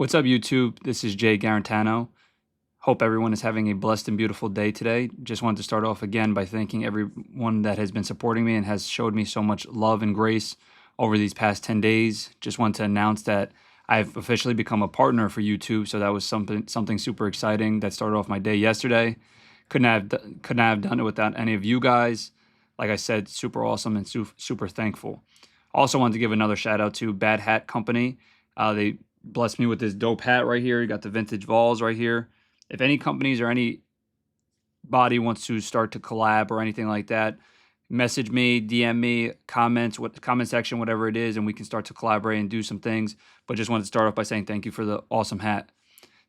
What's up, YouTube? This is Jay Garantano. Hope everyone is having a blessed and beautiful day today. Just wanted to start off again by thanking everyone that has been supporting me and has showed me so much love and grace over these past 10 days. Just want to announce that I've officially become a partner for YouTube, so that was something super exciting that started off my day yesterday. Couldn't have done it without any of you guys. Like I said, super awesome and super thankful. Also wanted to give another shout out to Bad Hat Company. They blessed me with this dope hat right here. You got the vintage Vols right here. If any companies or anybody wants to start to collab or anything like that, message me, DM me, comment section, whatever it is, and we can start to collaborate and do some things. But just wanted to start off by saying thank you for the awesome hat.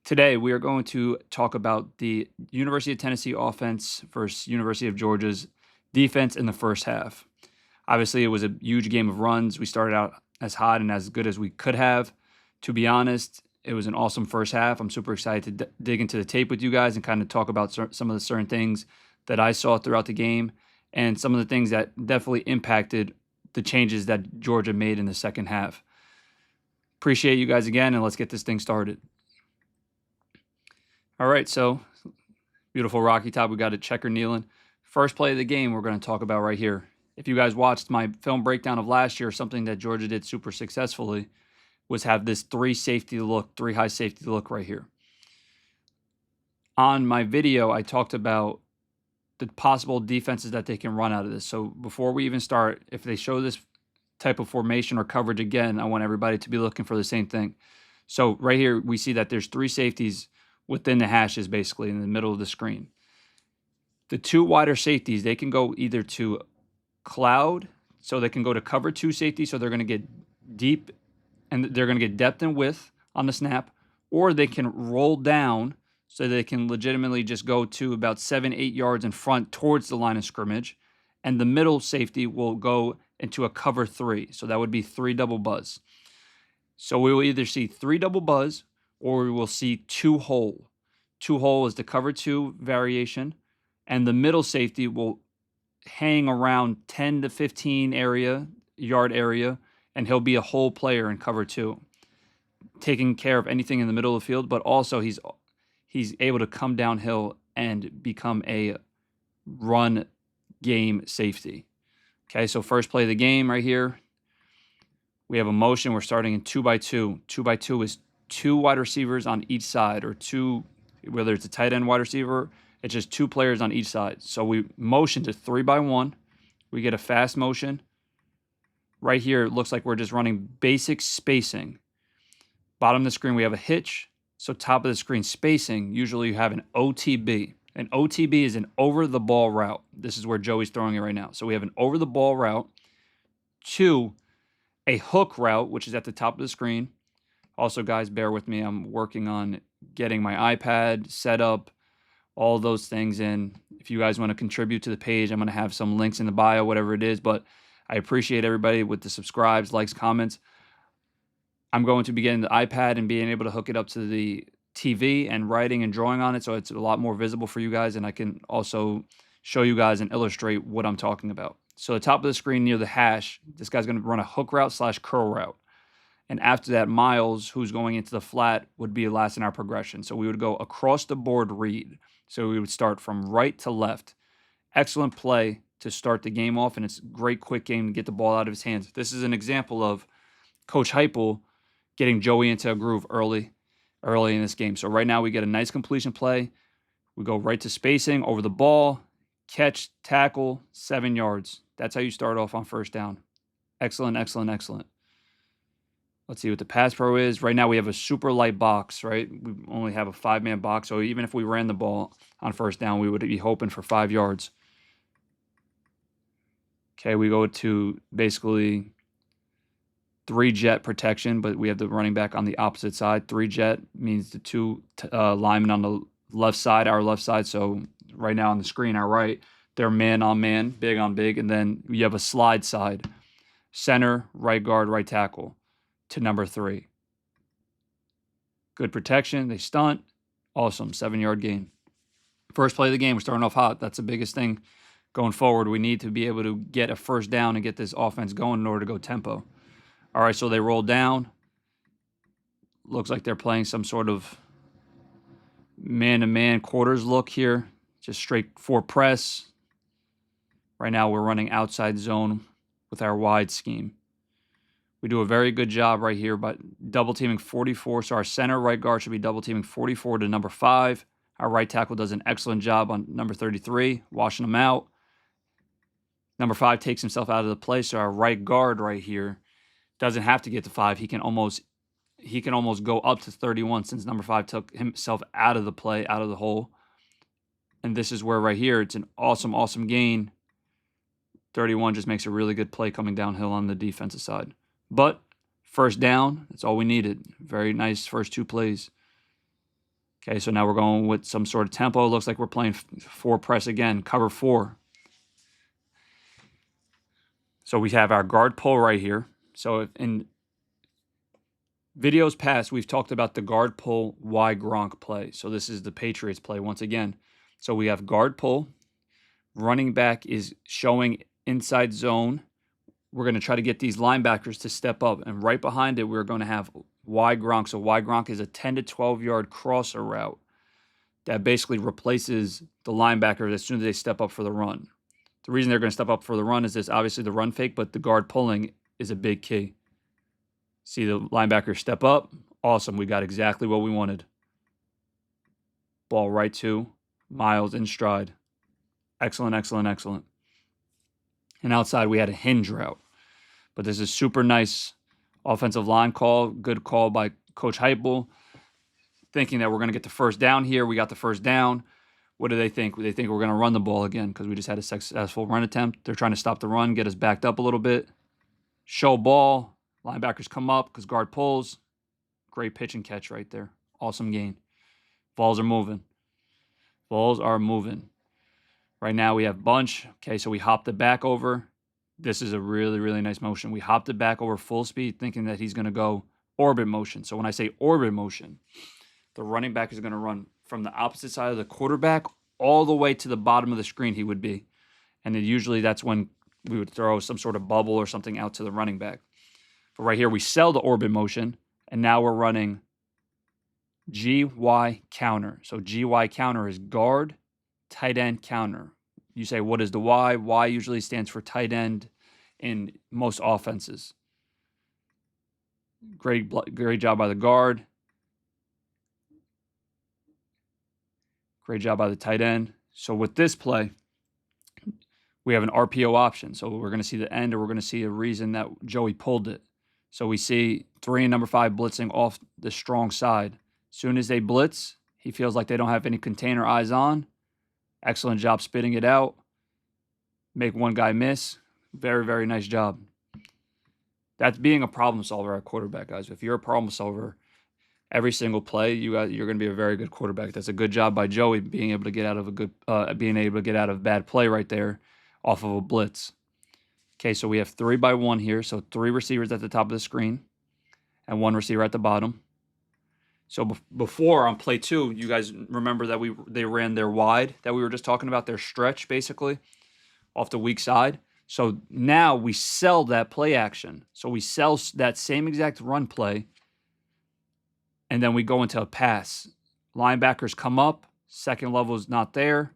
Today, we are going to talk about the University of Tennessee offense versus University of Georgia's defense in the first half. Obviously, it was a huge game of runs. We started out as hot and as good as we could have. To be honest, it was an awesome first half. I'm super excited to dig into the tape with you guys and kind of talk about some of the certain things that I saw throughout the game and some of the things that definitely impacted the changes that Georgia made in the second half. Appreciate you guys again, and let's get this thing started. All right, so beautiful Rocky top. We got a checker kneeling. First play of the game we're going to talk about right here. If you guys watched my film breakdown of last year, something that Georgia did super successfully was have this three high safety look right here. On my video, I talked about the possible defenses that they can run out of this. So before we even start, if they show this type of formation or coverage again, I want everybody to be looking for the same thing. So right here, we see that there's three safeties within the hashes, basically in the middle of the screen. The two wider safeties, they can go either to cloud, so they can go to cover two safety, so they're going to get deep and they're going to get depth and width on the snap, or they can roll down so they can legitimately just go to about 7-8 yards in front towards the line of scrimmage, and the middle safety will go into a cover three, so that would be three double buzz. So we will either see three double buzz or we will see two hole. Two hole is the cover two variation, and the middle safety will hang around 10 to 15 yard area, and he'll be a whole player in cover two, taking care of anything in the middle of the field, but also he's able to come downhill and become a run game safety. Okay, so first play of the game right here. We have a motion. We're starting in 2x2. 2x2 is two wide receivers on each side, or two, whether it's a tight end wide receiver, it's just two players on each side. So we motion to 3x1. We get a fast motion. Right here, it looks like we're just running basic spacing. Bottom of the screen, we have a hitch. So top of the screen spacing, usually you have an OTB. An OTB is an over-the-ball route. This is where Joey's throwing it right now. So we have an over-the-ball route to a hook route, which is at the top of the screen. Also, guys, bear with me. I'm working on getting my iPad set up, all those things in. If you guys want to contribute to the page, I'm going to have some links in the bio, whatever it is. But I appreciate everybody with the subscribes, likes, comments. I'm going to be getting the iPad and being able to hook it up to the TV and writing and drawing on it, so it's a lot more visible for you guys, and I can also show you guys and illustrate what I'm talking about. So the top of the screen near the hash, this guy's going to run a hook route / curl route. And after that, Miles, who's going into the flat, would be last in our progression. So we would go across the board read. So we would start from right to left. Excellent play to start the game off, and it's a great quick game to get the ball out of his hands. This is an example of Coach Heupel getting Joey into a groove early in this game. So right now we get a nice completion play. We go right to spacing, over the ball, catch, tackle, 7 yards. That's how you start off on first down. Excellent, excellent, excellent. Let's see what the pass pro is. Right now we have a super light box, right? We only have a 5-man box, so even if we ran the ball on first down, we would be hoping for 5 yards. Okay, we go to basically 3-jet protection, but we have the running back on the opposite side. 3-jet means the two linemen on the left side, our left side. So right now on the screen, our right, they're man on man, big on big. And then you have a slide side, center, right guard, right tackle to number 3. Good protection. They stunt. Awesome. 7-yard gain. First play of the game, we're starting off hot. That's the biggest thing going forward. We need to be able to get a first down and get this offense going in order to go tempo. All right, so they roll down. Looks like they're playing some sort of man-to-man quarters look here. Just straight 4 press. Right now we're running outside zone with our wide scheme. We do a very good job right here by double teaming 44. So our center right guard should be double teaming 44 to number 5. Our right tackle does an excellent job on number 33, washing him out. Number 5 takes himself out of the play. So our right guard right here doesn't have to get to 5. He can almost go up to 31 since number 5 took himself out of the play, out of the hole. And this is where right here, it's an awesome, awesome gain. 31 just makes a really good play coming downhill on the defensive side. But first down, that's all we needed. Very nice first 2 plays. Okay, so now we're going with some sort of tempo. Looks like we're playing 4 press again, cover 4. So we have our guard pull right here. So in videos past, we've talked about the guard pull Y Gronk play. So this is the Patriots play once again. So we have guard pull. Running back is showing inside zone. We're going to try to get these linebackers to step up. And right behind it, we're going to have Y Gronk. So Y Gronk is a 10 to 12 yard crosser route that basically replaces the linebackers as soon as they step up for the run. The reason they're going to step up for the run is this, obviously the run fake, but the guard pulling is a big key. See the linebacker step up. Awesome. We got exactly what we wanted. Ball right to Miles in stride. Excellent, excellent, excellent. And outside we had a hinge route. But this is super nice offensive line call. Good call by Coach Heupel. Thinking that we're going to get the first down here. We got the first down. What do they think? They think we're going to run the ball again because we just had a successful run attempt. They're trying to stop the run, get us backed up a little bit. Show ball. Linebackers come up because guard pulls. Great pitch and catch right there. Awesome gain. Balls are moving. Balls are moving. Right now we have bunch. Okay, so we hopped it back over. This is a really, really nice motion. We hopped it back over full speed thinking that he's going to go orbit motion. So when I say orbit motion, the running back is going to run from the opposite side of the quarterback all the way to the bottom of the screen he would be. And then usually that's when we would throw some sort of bubble or something out to the running back. But right here we sell the orbit motion, and now we're running GY counter. So GY counter is guard, tight end counter. You say, what is the Y? Y usually stands for tight end in most offenses. Great job by the guard. Great job by the tight end. So with this play, we have an RPO option. So we're going to see the end, or we're going to see a reason that Joey pulled it. So we see 3 and number 5 blitzing off the strong side. As soon as they blitz, he feels like they don't have any container eyes on. Excellent job spitting it out. Make one guy miss. Very, very nice job. That's being a problem solver at quarterback, guys. If you're a problem solver, every single play, you're going to be a very good quarterback. That's a good job by Joey being able to get out of bad play right there off of a blitz. Okay, so we have 3x1 here. So 3 receivers at the top of the screen and 1 receiver at the bottom. So before on play 2, you guys remember that they ran their wide that we were just talking about, their stretch basically off the weak side. So now we sell that play action. So we sell that same exact run play, and then we go into a pass. Linebackers come up. Second level is not there.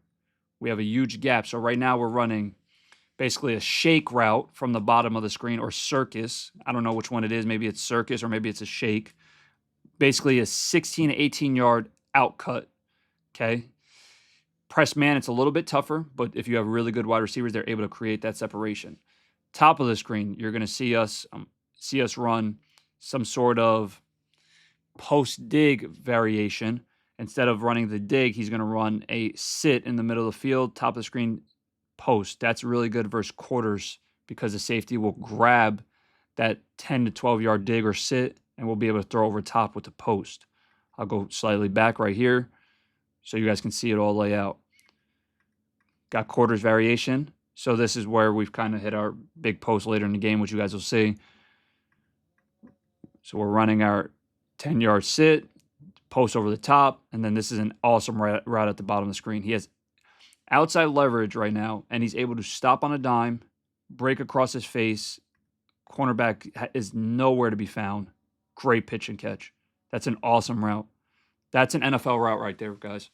We have a huge gap. So right now we're running basically a shake route from the bottom of the screen, or circus. I don't know which one it is. Maybe it's circus or maybe it's a shake. Basically a 16 to 18 yard outcut. Okay. Press man, it's a little bit tougher, but if you have really good wide receivers, they're able to create that separation. Top of the screen, you're going to see us run some sort of post dig variation. Instead of running the dig, he's going to run a sit in the middle of the field, top of the screen post. That's really good versus quarters because the safety will grab that 10 to 12 yard dig or sit, and we'll be able to throw over top with the post. I'll go slightly back right here so you guys can see it all lay out. Got quarters variation. So this is where we've kind of hit our big post later in the game, which you guys will see. So we're running our 10-yard sit, post over the top, and then this is an awesome route at the bottom of the screen. He has outside leverage right now, and he's able to stop on a dime, break across his face. Cornerback is nowhere to be found. Great pitch and catch. That's an awesome route. That's an NFL route right there, guys.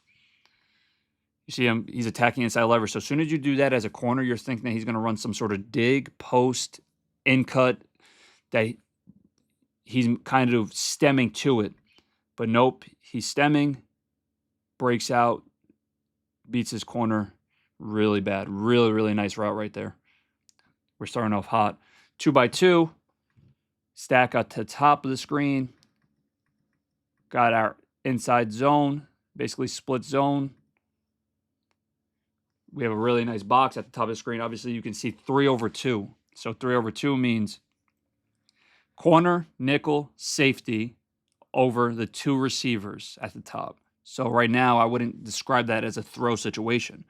You see him, he's attacking inside leverage. So as soon as you do that as a corner, you're thinking that he's going to run some sort of dig, post, in cut, that he's kind of stemming to it. But nope, he's stemming, breaks out, beats his corner really bad. Really, really nice route right there. We're starting off hot. 2x2, stack at the top of the screen. Got our inside zone, basically split zone. We have a really nice box at the top of the screen. Obviously, you can see 3/2. So 3/2 means corner, nickel, safety over the 2 receivers at the top. So right now, I wouldn't describe that as a throw situation,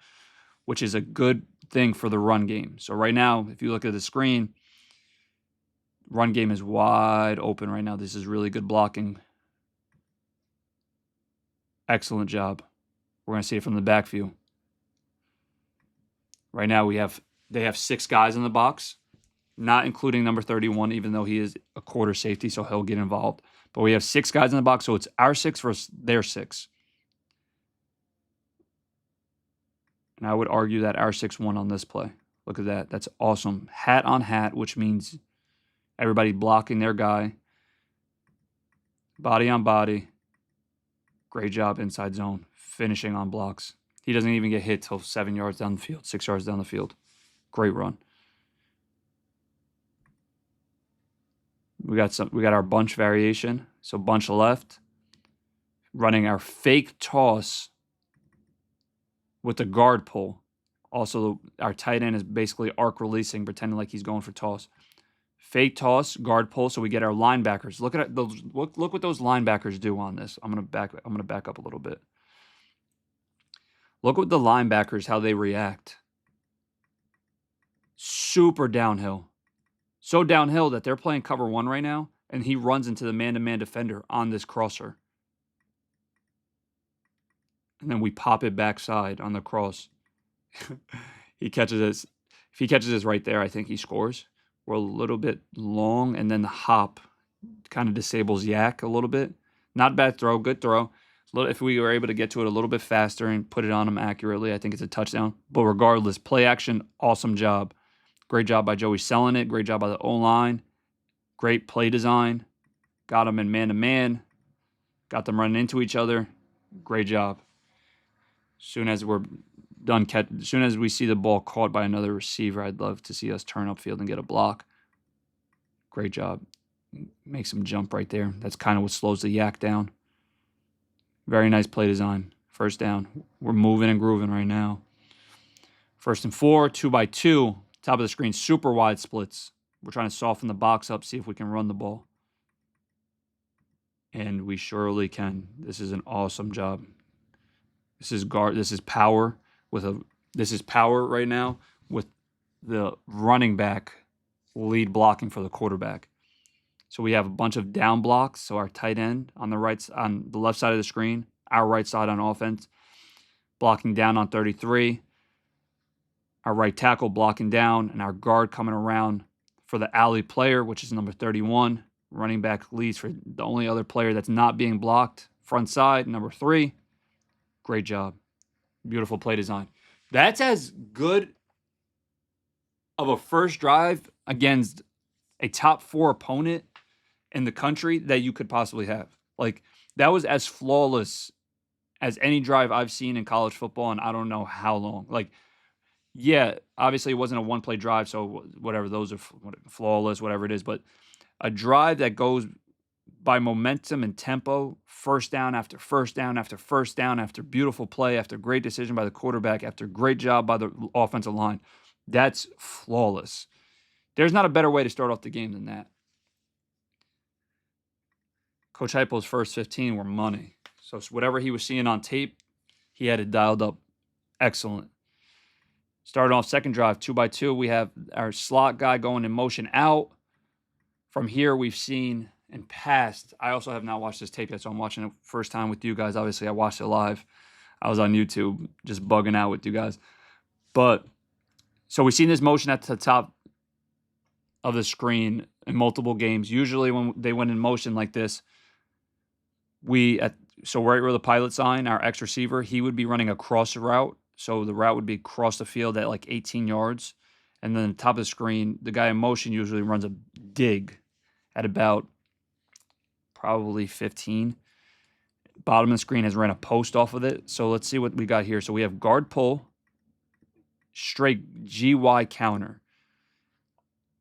which is a good thing for the run game. So right now, if you look at the screen, run game is wide open right now. This is really good blocking. Excellent job. We're going to see it from the back view. Right now, they have 6 guys in the box, not including number 31, even though he is a quarter safety, so he'll get involved. But we have 6 guys in the box, so it's our 6 versus their 6. And I would argue that our 6 won on this play. Look at that. That's awesome. Hat on hat, which means everybody blocking their guy. Body on body. Great job inside zone. Finishing on blocks. He doesn't even get hit till 7 yards down the field, 6 yards down the field. Great run. We got our bunch variation. So bunch left. Running our fake toss with the guard pull. Also, our tight end is basically arc releasing, pretending like he's going for toss. Fake toss, guard pull, so we get our linebackers. Look at those. Look what those linebackers do on this. I'm gonna back up a little bit. Look at the linebackers, how they react. Super downhill. So downhill that they're playing cover 1 right now, and he runs into the man-to-man defender on this crosser. And then we pop it backside on the cross. He catches this. If he catches this right there, I think he scores. We're a little bit long, and then the hop kind of disables Yak a little bit. Not bad throw, good throw. If we were able to get to it a little bit faster and put it on him accurately, I think it's a touchdown. But regardless, play action, awesome job. Great job by Joey selling it. Great job by the O-line. Great play design. Got them in man-to-man. Got them running into each other. Great job. Soon as we're done, as soon as we see the ball caught by another receiver, I'd love to see us turn upfield and get a block. Great job. Makes him jump right there. That's kind of what slows the Yak down. Very nice play design. First down. We're moving and grooving right now. 1st and 4, 2x2. Top of the screen, super wide splits. We're trying to soften the box up, see if we can run the ball. And we surely can. This is an awesome job. This is power this is power right now with the running back lead blocking for the quarterback. So we have a bunch of down blocks. So our tight end on the left side of the screen, our right side on offense, blocking down on 33. Our right tackle blocking down, and our guard coming around for the alley player, which is number 31. Running back leads for the only other player that's not being blocked. Front side, number 3. Great job. Beautiful play design. That's as good of a first drive against a top 4 opponent in the country that you could possibly have. Like, that was as flawless as any drive I've seen in college football, and I don't know how long. Like, yeah, obviously it wasn't a one-play drive, so whatever, those are flawless, whatever it is. But a drive that goes by momentum and tempo, first down after first down after first down, after beautiful play, after great decision by the quarterback, after great job by the offensive line, that's flawless. There's not a better way to start off the game than that. Coach Heupel's first 15 were money. So whatever he was seeing on tape, he had it dialed up. Excellent. Starting off second drive, 2x2. We have our slot guy going in motion out. From here, we've seen and passed. I also have not watched this tape yet, so I'm watching it first time with you guys. Obviously, I watched it live. I was on YouTube just bugging out with you guys. But, so we've seen this motion at the top of the screen in multiple games. Usually when they went in motion like this, So right where the pilot sign, our X receiver, he would be running across the route. So the route would be across the field at like 18 yards. And then the top of the screen, the guy in motion usually runs a dig at about probably 15. Bottom of the screen has ran a post off of it. So let's see what we got here. So we have guard pull, straight GY counter.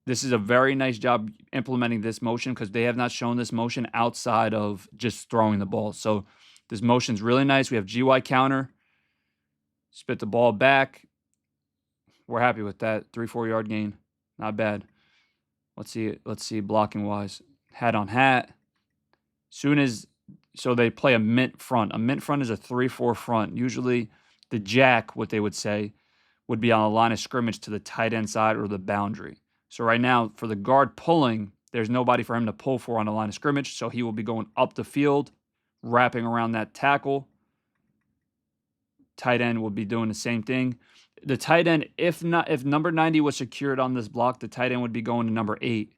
This is a very nice job implementing this motion because they have not shown this motion outside of just throwing the ball. So this motion's really nice. We have GY counter, spit the ball back. We're happy with that. 3-4 yard gain. Not bad. Let's see blocking wise. Hat on hat. So they play a mint front. A mint front is a 3-4 front. Usually the jack, what they would say, would be on the line of scrimmage to the tight end side or the boundary. So right now, for the guard pulling, there's nobody for him to pull for on the line of scrimmage, so he will be going up the field, wrapping around that tackle. Tight end will be doing the same thing. The tight end, if number 90 was secured on this block, the tight end would be going to number 8.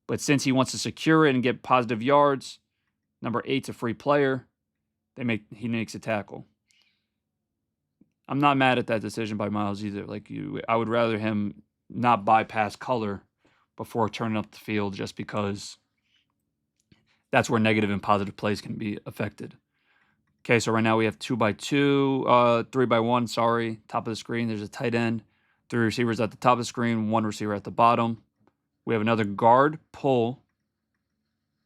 But since he wants to secure it and get positive yards, number 8's a free player. He makes a tackle. I'm not mad at that decision by Miles either. I would rather him not bypass color before turning up the field just because that's where negative and positive plays can be affected. Okay, so right now we have 2x2, 3x1, sorry. Top of the screen, there's a tight end. 3 receivers at the top of the screen, 1 receiver at the bottom. We have another guard, pull,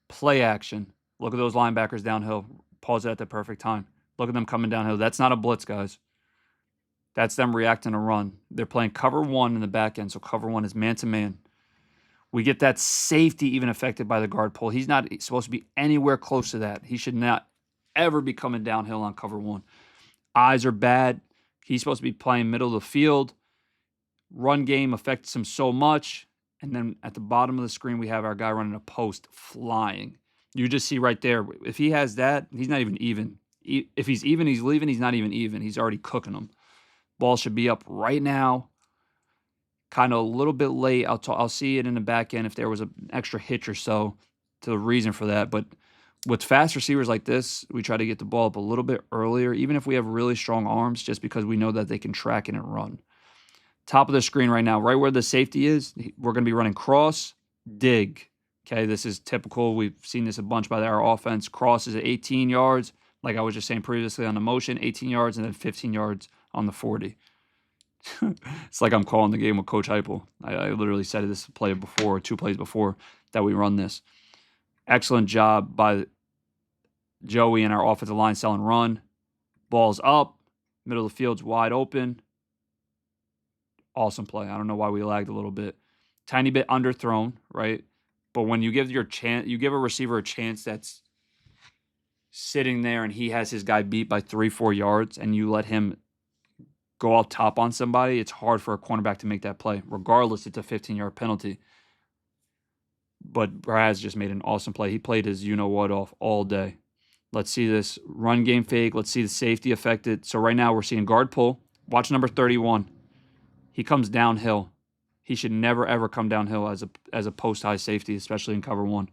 play action. Look at those linebackers downhill. Pause it at the perfect time. Look at them coming downhill. That's not a blitz, guys. That's them reacting to run. They're playing cover 1 in the back end, so cover 1 is man-to-man. We get that safety even affected by the guard pull. He's not supposed to be anywhere close to that. He should not ever be coming downhill on cover 1. Eyes are bad. He's supposed to be playing middle of the field. Run game affects him so much. And then at the bottom of the screen, we have our guy running a post flying. You just see right there, if he has that, he's not even even. If he's even, he's leaving. He's not even even. He's already cooking them. Ball should be up right now. Kind of a little bit late. I'll see it in the back end if there was an extra hitch or so to the reason for that. But with fast receivers like this, we try to get the ball up a little bit earlier, even if we have really strong arms, just because we know that they can track it and run. Top of the screen right now, right where the safety is, we're going to be running cross, dig. Okay, this is typical. We've seen this a bunch by our offense. Cross is at 18 yards, like I was just saying previously on the motion, 18 yards and then 15 yards on the 40. It's like I'm calling the game with Coach Heupel. I literally said this play before, 2 plays before, that we run this. Excellent job by Joey and our offensive line selling run. Ball's up. Middle of the field's wide open. Awesome play. I don't know why we lagged a little bit. Tiny bit underthrown, right? But when you give a receiver a chance that's sitting there and he has his guy beat by 3-4 yards and you let him go up top on somebody, it's hard for a cornerback to make that play. Regardless, it's a 15-yard penalty. But Braz just made an awesome play. He played his you-know-what off all day. Let's see this run game fake. Let's see the safety affected. So right now we're seeing guard pull. Watch number 31. He comes downhill. He should never, ever come downhill as a post-high safety, especially in cover 1.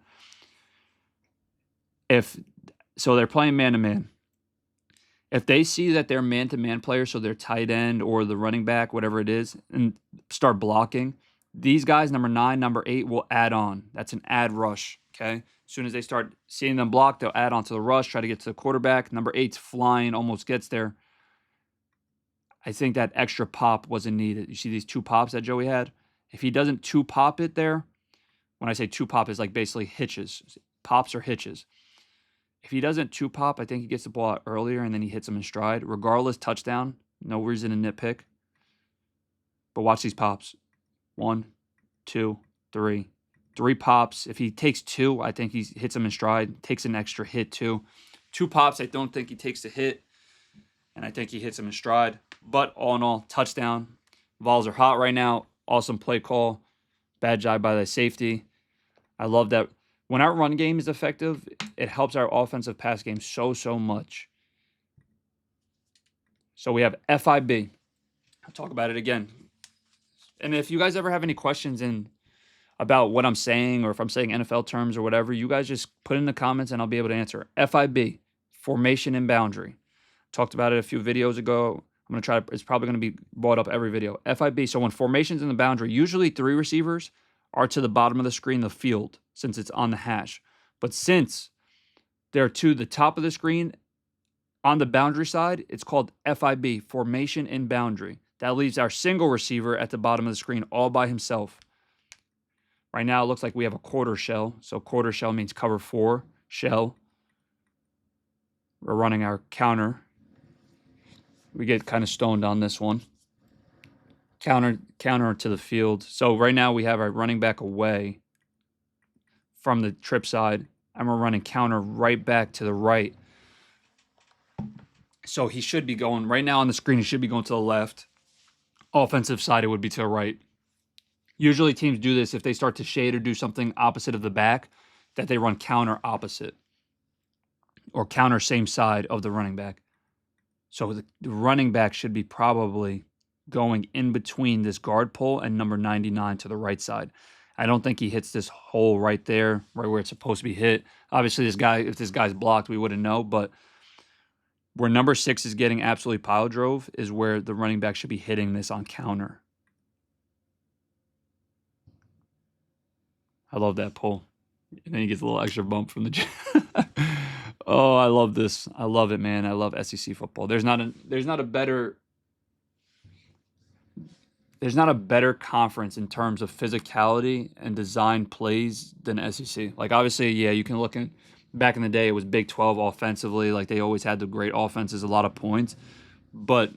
So they're playing man-to-man. If they see that they're man-to-man players, so they're tight end or the running back, whatever it is, and start blocking, these guys, number 9, number 8, will add on. That's an add rush, okay? As soon as they start seeing them block, they'll add on to the rush, try to get to the quarterback. Number 8's flying, almost gets there. I think that extra pop wasn't needed. You see these 2 pops that Joey had? If he doesn't 2-pop it there, when I say 2-pop, it's like basically hitches. Pops or hitches. If he doesn't 2-pop, I think he gets the ball out earlier and then he hits him in stride. Regardless, touchdown. No reason to nitpick. But watch these pops. 1, 2, 3. 3 pops. If he takes 2, I think he hits him in stride. Takes an extra hit too. 2 pops, I don't think he takes the hit. And I think he hits him in stride. But all in all, touchdown. Vols are hot right now. Awesome play call. Bad job by the safety. I love that. When our run game is effective, it helps our offensive pass game so much. So we have FIB. I'll talk about it again. And if you guys ever have any questions in about what I'm saying, or if I'm saying NFL terms or whatever, you guys just put in the comments and I'll be able to answer. FIB, formation and boundary. Talked about it a few videos ago. I'm going to try, it's probably going to be brought up every video. FIB, so when formation's in the boundary, usually 3 receivers are to the bottom of the screen, the field, since it's on the hash. But since they're to the top of the screen on the boundary side, it's called FIB, formation in boundary. That leaves our single receiver at the bottom of the screen all by himself. Right now, it looks like we have a quarter shell. So quarter shell means cover 4 shell. We're running our counter. We get kind of stoned on this one. Counter to the field. So right now we have our running back away from the trip side, and we're running counter right back to the right. So he should be going, right now on the screen, he should be going to the left. Offensive side, it would be to the right. Usually teams do this if they start to shade or do something opposite of the back, that they run counter opposite or counter same side of the running back. So the running back should be probably going in between this guard pole and number 99 to the right side. I don't think he hits this hole right there, right where it's supposed to be hit. Obviously, if this guy's blocked, we wouldn't know, but where number 6 is getting absolutely pile drove is where the running back should be hitting this on counter. I love that pull. And then he gets a little extra bump from the Oh, I love this. I love it, man. I love SEC football. There's not a better conference in terms of physicality and design plays than SEC. Like, obviously, yeah, you can look at back in the day, it was Big 12 offensively. Like, they always had the great offenses, a lot of points. But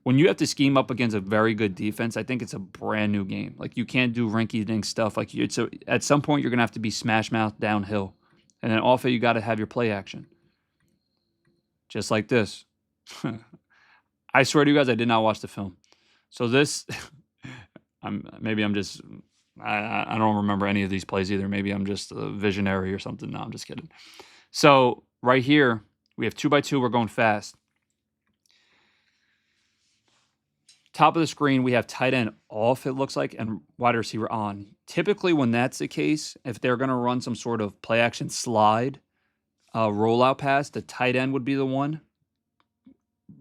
when you have to scheme up against a very good defense, I think it's a brand new game. Like, you can't do rinky-dink stuff. Like, at some point, you're going to have to be smash mouth downhill. And then off it, you got to have your play action. Just like this. I swear to you guys, I did not watch the film. So this, I don't remember any of these plays either. Maybe I'm just a visionary or something. No, I'm just kidding. So right here, we have 2x2. We're going fast. Top of the screen, we have tight end off, it looks like, and wide receiver on. Typically, when that's the case, if they're going to run some sort of play action slide, rollout pass, the tight end would be the one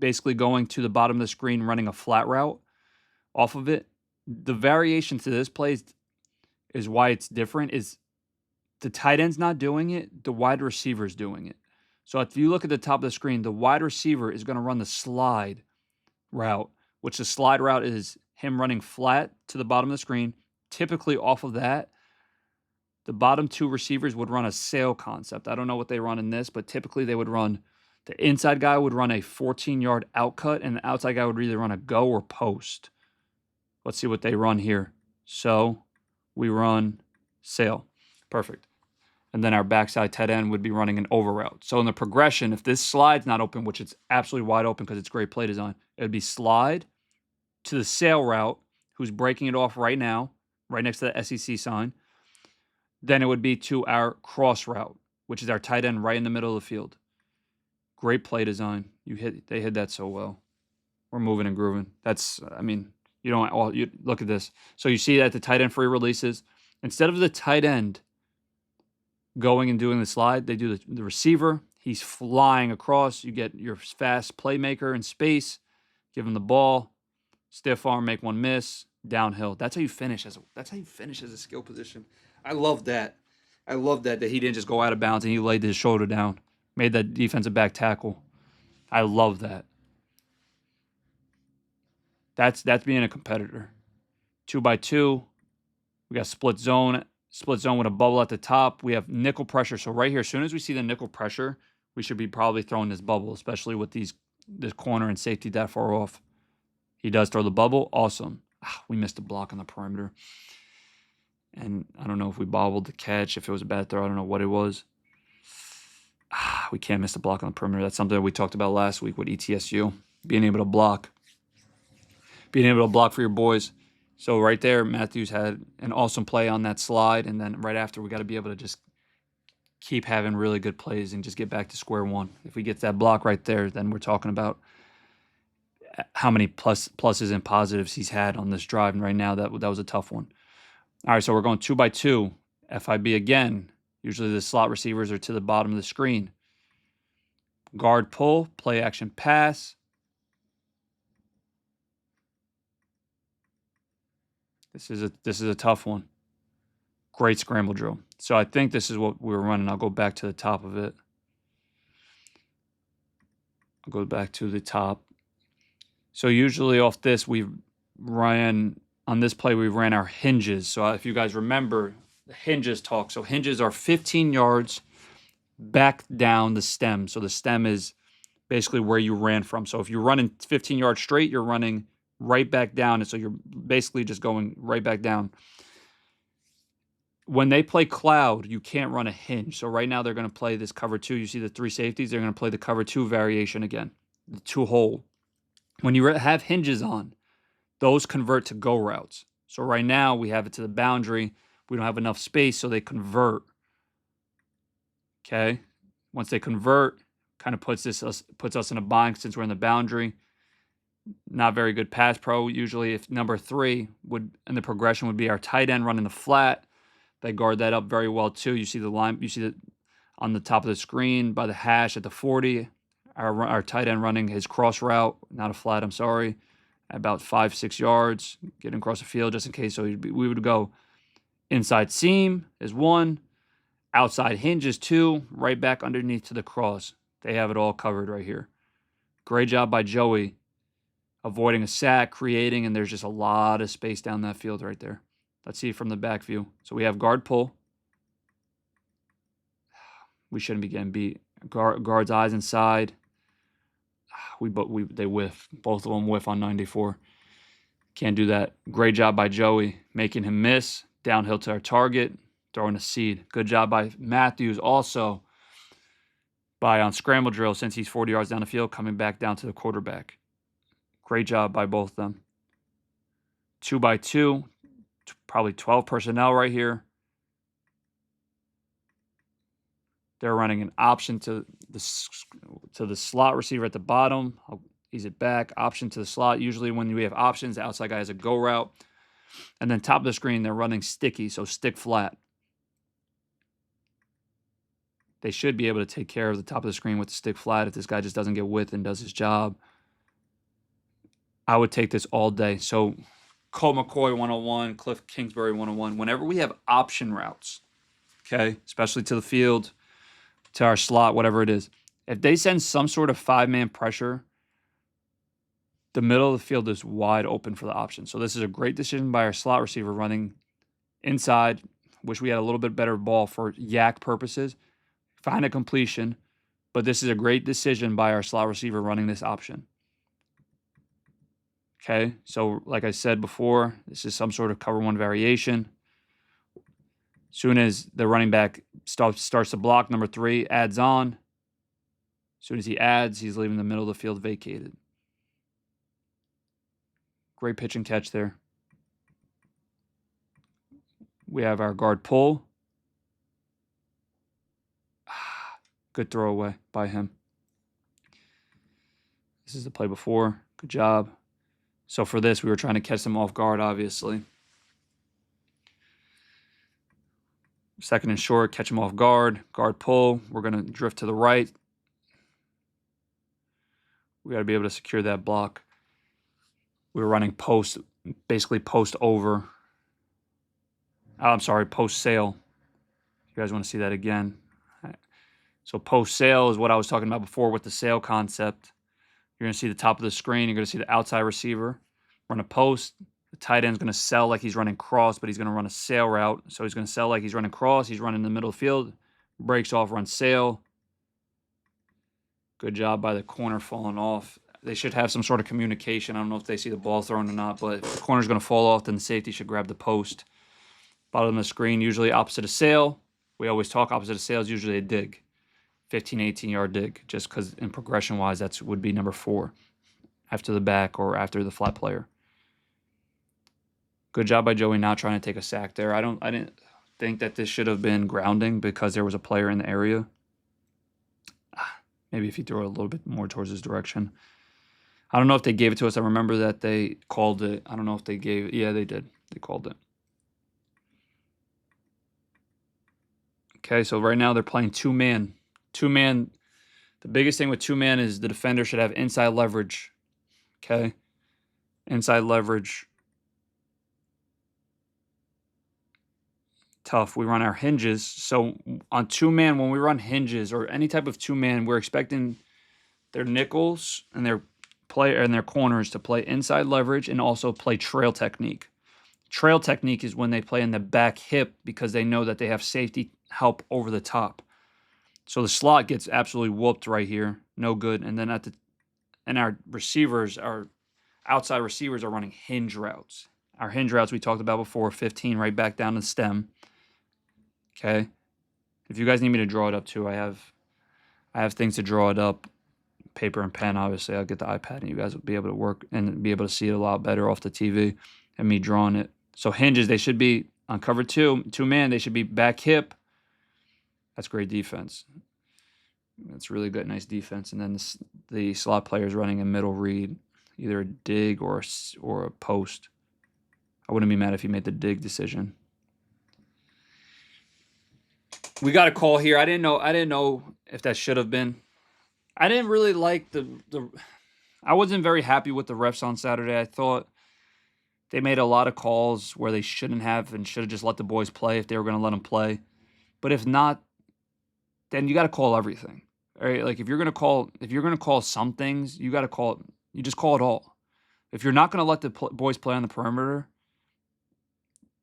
basically going to the bottom of the screen, running a flat route off of it. The variation to this play is why it's different, is the tight end's not doing it, the wide receiver's doing it. So if you look at the top of the screen, the wide receiver is going to run the slide route, which the slide route is him running flat to the bottom of the screen. Typically off of that, the bottom 2 receivers would run a sail concept. I don't know what they run in this, but typically they would run, the inside guy would run a 14-yard outcut, and the outside guy would either run a go or post. Let's see what they run here. So we run sail. Perfect. And then our backside tight end would be running an over route. So in the progression, if this slide's not open, which it's absolutely wide open because it's great play design, it would be slide to the sail route, who's breaking it off right now, right next to the SEC sign. Then it would be to our cross route, which is our tight end right in the middle of the field. Great play design. They hit that so well. We're moving and grooving. You look at this. So you see that the tight end free releases. Instead of the tight end going and doing the slide, they do the receiver. He's flying across. You get your fast playmaker in space. Give him the ball. Stiff arm, make one miss. Downhill. That's how you finish as a skill position. I love that. I love that he didn't just go out of bounds and he laid his shoulder down. Made that defensive back tackle. I love that. That's being a competitor. 2x2. We got split zone with a bubble at the top. We have nickel pressure. So right here, as soon as we see the nickel pressure, we should be probably throwing this bubble, especially with this corner and safety that far off. He does throw the bubble. Awesome. We missed a block on the perimeter. And I don't know if we bobbled the catch, if it was a bad throw. I don't know what it was. We can't miss the block on the perimeter. That's something that we talked about last week with ETSU. Being able to block. Being able to block for your boys. So right there, Matthews had an awesome play on that slide. And then right after, we got to be able to just keep having really good plays and just get back to square one. If we get that block right there, then we're talking about how many pluses and positives he's had on this drive. And right now, that was a tough one. All right, so we're going 2 by 2. FIB again. Usually the slot receivers are to the bottom of the screen. Guard pull, play action pass. This is a tough one. Great scramble drill. So I think this is what we were running. I'll go back to the top of it. I'll go back to the top. So usually off this, we ran, on this play, we ran our hinges. So if you guys remember the hinges talk, so hinges are 15 yards back down the stem. So the stem is basically where you ran from. So if you're running 15 yards straight, you're running right back down. And so you're basically just going right back down. When they play cloud, you can't run a hinge. So right now they're going to play this cover 2. You see the 3 safeties? They're going to play the cover 2 variation again, the 2 hole. When you have hinges on, those convert to go routes. So right now we have it to the boundary. We don't have enough space, so they convert. Okay? Once they convert, kind of puts us in a bind since we're in the boundary. Not very good pass pro. Usually if number 3 would, and the progression would be our tight end running the flat. They guard that up very well too. You see the line, you see it on the top of the screen by the hash at the 40. Our tight end running his cross route, not a flat, I'm sorry, about 5-6 yards, getting across the field just in case. So we would go inside seam is 1, outside hinge is 2, right back underneath to the cross. They have it all covered right here. Great job by Joey avoiding a sack, creating, and there's just a lot of space down that field right there. Let's see from the back view. So we have guard pull. We shouldn't be getting beat. Guard's eyes inside. They whiff. Both of them whiff on 94. Can't do that. Great job by Joey, making him miss. Downhill to our target, throwing a seed. Good job by Matthews also on scramble drill since he's 40 yards down the field, coming back down to the quarterback. Great job by both of them. 2 by 2. Probably 12 personnel right here. They're running an option to the slot receiver at the bottom. I'll ease it back. Option to the slot. Usually when we have options, the outside guy has a go route. And then top of the screen, they're running sticky, so stick flat. They should be able to take care of the top of the screen with the stick flat if this guy just doesn't get width and does his job. I would take this all day. So Cole McCoy 101, Cliff Kingsbury 101. Whenever we have option routes, okay, especially to the field, to our slot, whatever it is, if they send some sort of 5-man pressure, the middle of the field is wide open for the option. So this is a great decision by our slot receiver running inside. Wish we had a little bit better ball for yak purposes. Find a completion, but this is a great decision by our slot receiver running this option. Okay, so like I said before, this is some sort of cover 1 variation. Soon as the running back starts to block, number 3 adds on. As soon as he adds, he's leaving the middle of the field vacated. Great pitch and catch there. We have our guard pull. Good throwaway by him. This is the play before. Good job. So for this, we were trying to catch them off guard, obviously. Second and short, catch them off guard. Guard pull. We're going to drift to the right. We got to be able to secure that block. We were running post, basically post over. Oh, I'm sorry, post sail. You guys want to see that again? So post sail is what I was talking about before with the sail concept. You're going to see the top of the screen. You're going to see the outside receiver run a post. The tight end's going to sell like he's running cross, but he's going to run a sail route. So he's going to sell like he's running cross. He's running in the middle of the field. Breaks off, runs sail. Good job by the corner falling off. They should have some sort of communication. I don't know if they see the ball thrown or not, but if the corner's going to fall off, then the safety should grab the post. Bottom of the screen, usually opposite of sail. We always talk opposite of sail is usually a dig. 15, 18-yard dig, just because in progression-wise, that would be number 4 after the back or after the flat player. Good job by Joey not trying to take a sack there. I didn't think that this should have been grounding because there was a player in the area. Maybe if he threw it a little bit more towards his direction. I don't know if they gave it to us. I remember that they called it. I don't know if they gave it. Yeah, they did. They called it. Okay, so right now they're playing two-man. Two-man, the biggest thing with two-man is the defender should have inside leverage. Okay, inside leverage. Tough. We run our hinges. So on two-man, when we run hinges or any type of two-man, we're expecting their nickels and their corners to play inside leverage and also play trail technique. Trail technique is when they play in the back hip because they know that they have safety help over the top. So the slot gets absolutely whooped right here. No good. And then our receivers, our outside receivers are running hinge routes. Our hinge routes we talked about before, 15 right back down the stem. Okay. If you guys need me to draw it up too, I have things to draw it up. Paper and pen, obviously. I'll get the iPad and you guys will be able to work and be able to see it a lot better off the TV and me drawing it. So hinges, they should be on cover two-man, they should be back hip. That's great defense. That's really good, nice defense. And then the slot player is running a middle read, either a dig or a post. I wouldn't be mad if he made the dig decision. We got a call here. I didn't know if that should have been. I didn't really like I wasn't very happy with the refs on Saturday. I thought they made a lot of calls where they shouldn't have and should have just let the boys play if they were going to let them play. But if not, then you got to call everything. All right, like if you're going to call some things, you just call it all. If you're not going to let the boys play on the perimeter,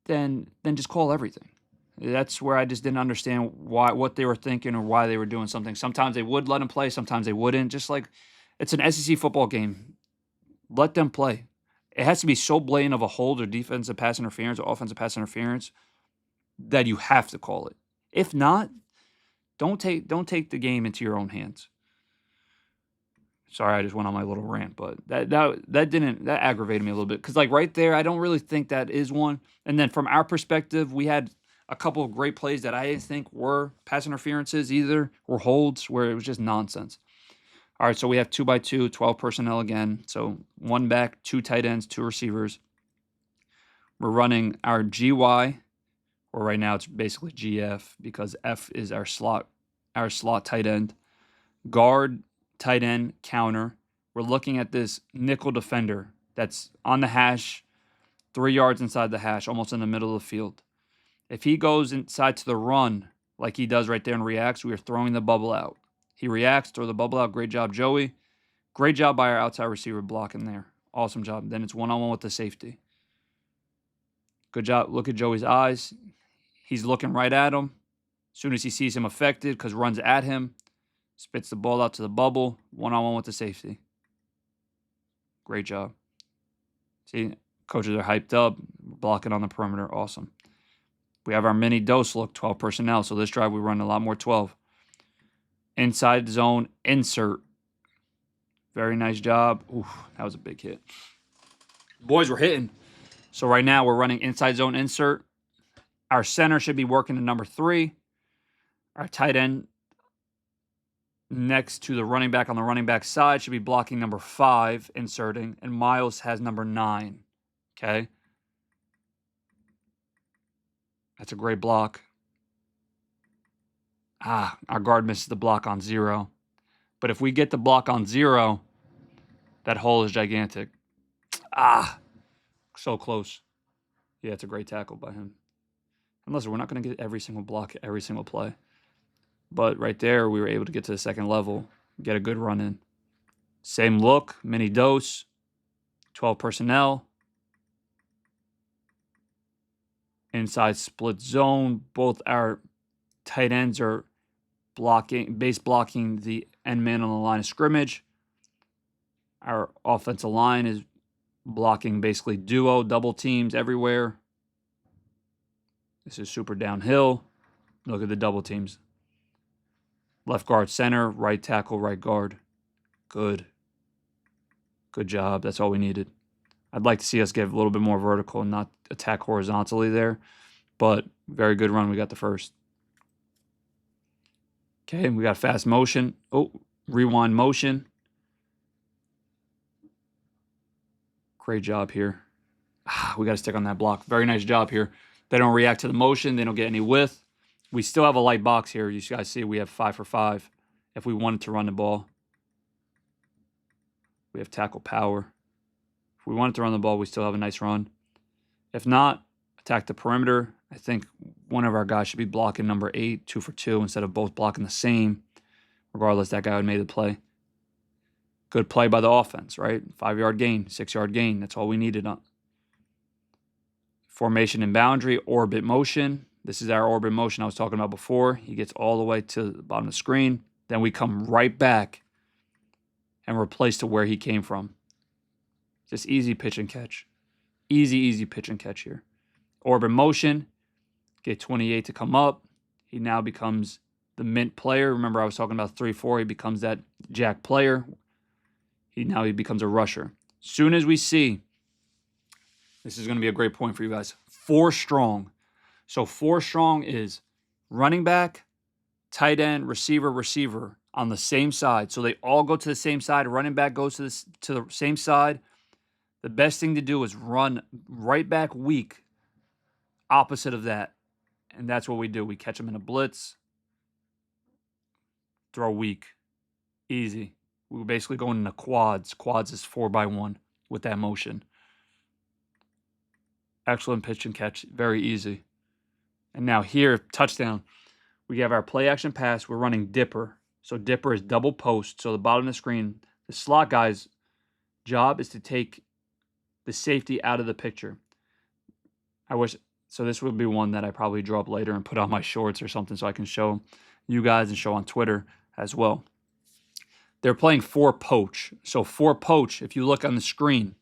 then just call everything. That's where I just didn't understand what they were thinking or why they were doing something. Sometimes they would let them play, sometimes they wouldn't. Just like it's an SEC football game. Let them play. It has to be so blatant of a hold or defensive pass interference or offensive pass interference that you have to call it. If not, don't take the game into your own hands. Sorry, I just went on my little rant, but that aggravated me a little bit because like right there, I don't really think that is one. And then from our perspective, we had a couple of great plays that I didn't think were pass interferences either or holds where it was just nonsense. All right, so we have 2x2, 12 personnel again. So one back, two tight ends, two receivers. We're running our GY, or right now it's basically GF because F is our slot tight end. Guard, tight end, counter. We're looking at this nickel defender that's on the hash, 3 yards inside the hash, almost in the middle of the field. If he goes inside to the run like he does right there and reacts, we are throwing the bubble out. He reacts, throw the bubble out. Great job, Joey. Great job by our outside receiver blocking there. Awesome job. Then it's one-on-one with the safety. Good job. Look at Joey's eyes. He's looking right at him. As soon as he sees him affected, because runs at him, spits the ball out to the bubble. One-on-one with the safety. Great job. See, coaches are hyped up. Blocking on the perimeter. Awesome. We have our mini dose look, 12 personnel. So this drive we run a lot more 12. Inside zone insert. Very nice job. Ooh, that was a big hit. Boys were hitting. So right now we're running inside zone insert. Our center should be working to number 3. Our tight end next to the running back on the running back side should be blocking number 5, inserting. And Miles has number 9. Okay. That's a great block. Our guard misses the block on 0. But if we get the block on 0, that hole is gigantic. So close. Yeah, it's a great tackle by him. And listen, we're not going to get every single block, every single play. But right there, we were able to get to the second level, get a good run in. Same look, mini dose, 12 personnel. Inside split zone. Both our tight ends are base blocking the end man on the line of scrimmage. Our offensive line is blocking basically duo, double teams everywhere. This is super downhill. Look at the double teams. Left guard, center, right tackle, right guard. Good. Good job. That's all we needed. I'd like to see us get a little bit more vertical and not attack horizontally there. But very good run. We got the first. Okay, we got fast motion. Oh, rewind motion. Great job here. We got to stick on that block. Very nice job here. They don't react to the motion. They don't get any width. We still have a light box here. You guys see we have 5 for 5. If we wanted to run the ball, we have tackle power. If we wanted to run the ball, we still have a nice run. If not, attack the perimeter. I think one of our guys should be blocking number 8, 2 for 2, instead of both blocking the same. Regardless, that guy would have made the play. Good play by the offense, right? 5-yard gain, 6-yard gain. That's all we needed. Formation and boundary, orbit motion. This is our orbit motion I was talking about before. He gets all the way to the bottom of the screen. Then we come right back and replace to where he came from. Just easy pitch and catch. Easy pitch and catch here. Orbit motion. Get 28 to come up. He now becomes the mint player. Remember I was talking about 3-4. He becomes that jack player. He becomes a rusher. Soon as we see, this is going to be a great point for you guys, 4 strong. So 4 strong is running back, tight end, receiver on the same side. So they all go to the same side. Running back goes to the same side. The best thing to do is run right back weak, opposite of that. And that's what we do. We catch them in a blitz, throw weak, easy. We were basically going into quads. Quads is 4x1 with that motion. Excellent pitch and catch. Very easy. And now here, touchdown. We have our play action pass. We're running dipper. So dipper is double post. So the bottom of the screen, the slot guy's job is to take the safety out of the picture. So this would be one that I probably draw up later and put on my shorts or something so I can show you guys and show on Twitter as well. They're playing 4 poach. So 4 poach, if you look on the screen,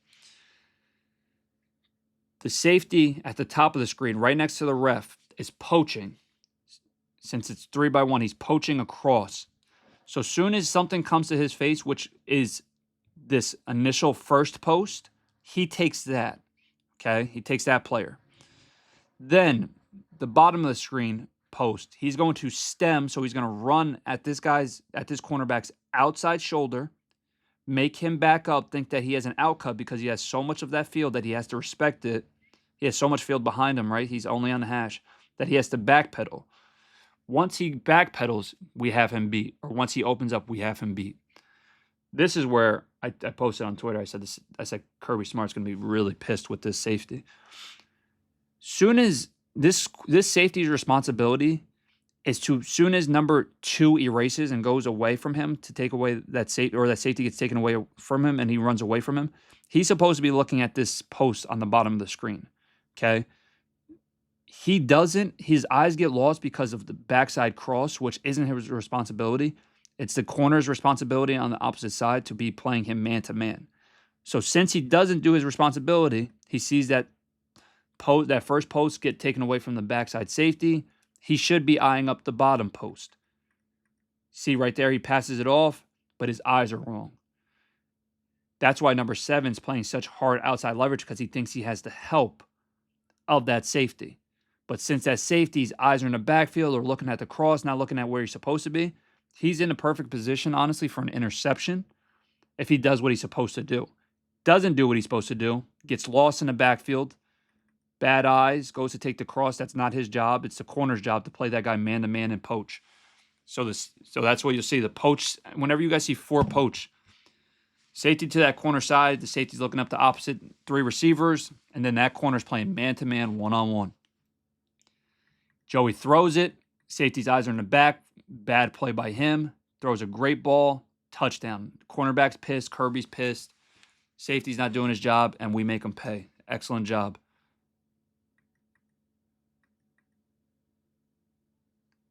the safety at the top of the screen, right next to the ref, is poaching. Since it's 3x1, he's poaching across. So soon as something comes to his face, which is this initial first post, he takes that. Okay? He takes that player. Then the bottom of the screen post, he's going to stem, so he's going to run at this cornerback's outside shoulder, make him back up, think that he has an out cut because he has so much of that field that he has to respect it. He has so much field behind him, right? He's only on the hash that he has to backpedal. Once he backpedals, we have him beat. Or once he opens up, we have him beat. This is where I posted on Twitter. I said Kirby Smart's going to be really pissed with this safety. Soon as this safety's responsibility is to, soon as number 2 erases and goes away from him to take away that safety, or that safety gets taken away from him and he runs away from him, he's supposed to be looking at this post on the bottom of the screen. Okay? He doesn't. His eyes get lost because of the backside cross, which isn't his responsibility. It's the corner's responsibility on the opposite side to be playing him man-to-man. So since he doesn't do his responsibility, he sees that first post get taken away from the backside safety. He should be eyeing up the bottom post. See right there, he passes it off, but his eyes are wrong. That's why number 7 is playing such hard outside leverage, because he thinks he has the help of that safety. But since that safety's eyes are in the backfield or looking at the cross, not looking at where he's supposed to be, he's in a perfect position, honestly, for an interception if he does what he's supposed to do. Doesn't do what he's supposed to do, gets lost in the backfield, bad eyes, goes to take the cross. That's not his job. It's the corner's job to play that guy man-to-man and poach. So that's what you'll see. The poach, whenever you guys see 4 poach, safety to that corner side, the safety's looking up the opposite 3 receivers, and then that corner's playing man-to-man, one-on-one. Joey throws it. Safety's eyes are in the back. Bad play by him. Throws a great ball. Touchdown. Cornerback's pissed. Kirby's pissed. Safety's not doing his job, and we make him pay. Excellent job.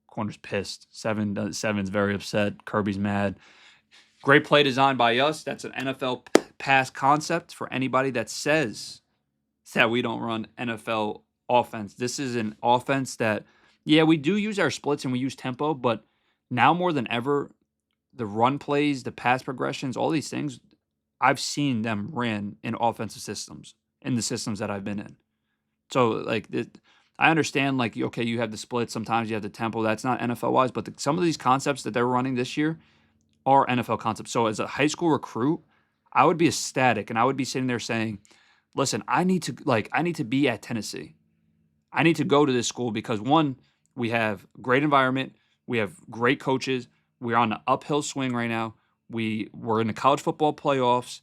Corner's pissed. Seven's very upset. Kirby's mad. Great play design by us. That's an NFL pass concept for anybody that says that we don't run NFL offense. This is an offense that, yeah, we do use our splits and we use tempo, but now more than ever, the run plays, the pass progressions, all these things, I've seen them ran in offensive systems, in the systems that I've been in. So, like, I understand, like, okay, you have the splits, sometimes you have the tempo. That's not NFL-wise, but some of these concepts that they're running this year are NFL concepts. So as a high school recruit, I would be ecstatic, and I would be sitting there saying, listen, I need to be at Tennessee. I need to go to this school because, one, We have great environment. We have great coaches. We're on an uphill swing right now. We're in the college football playoffs.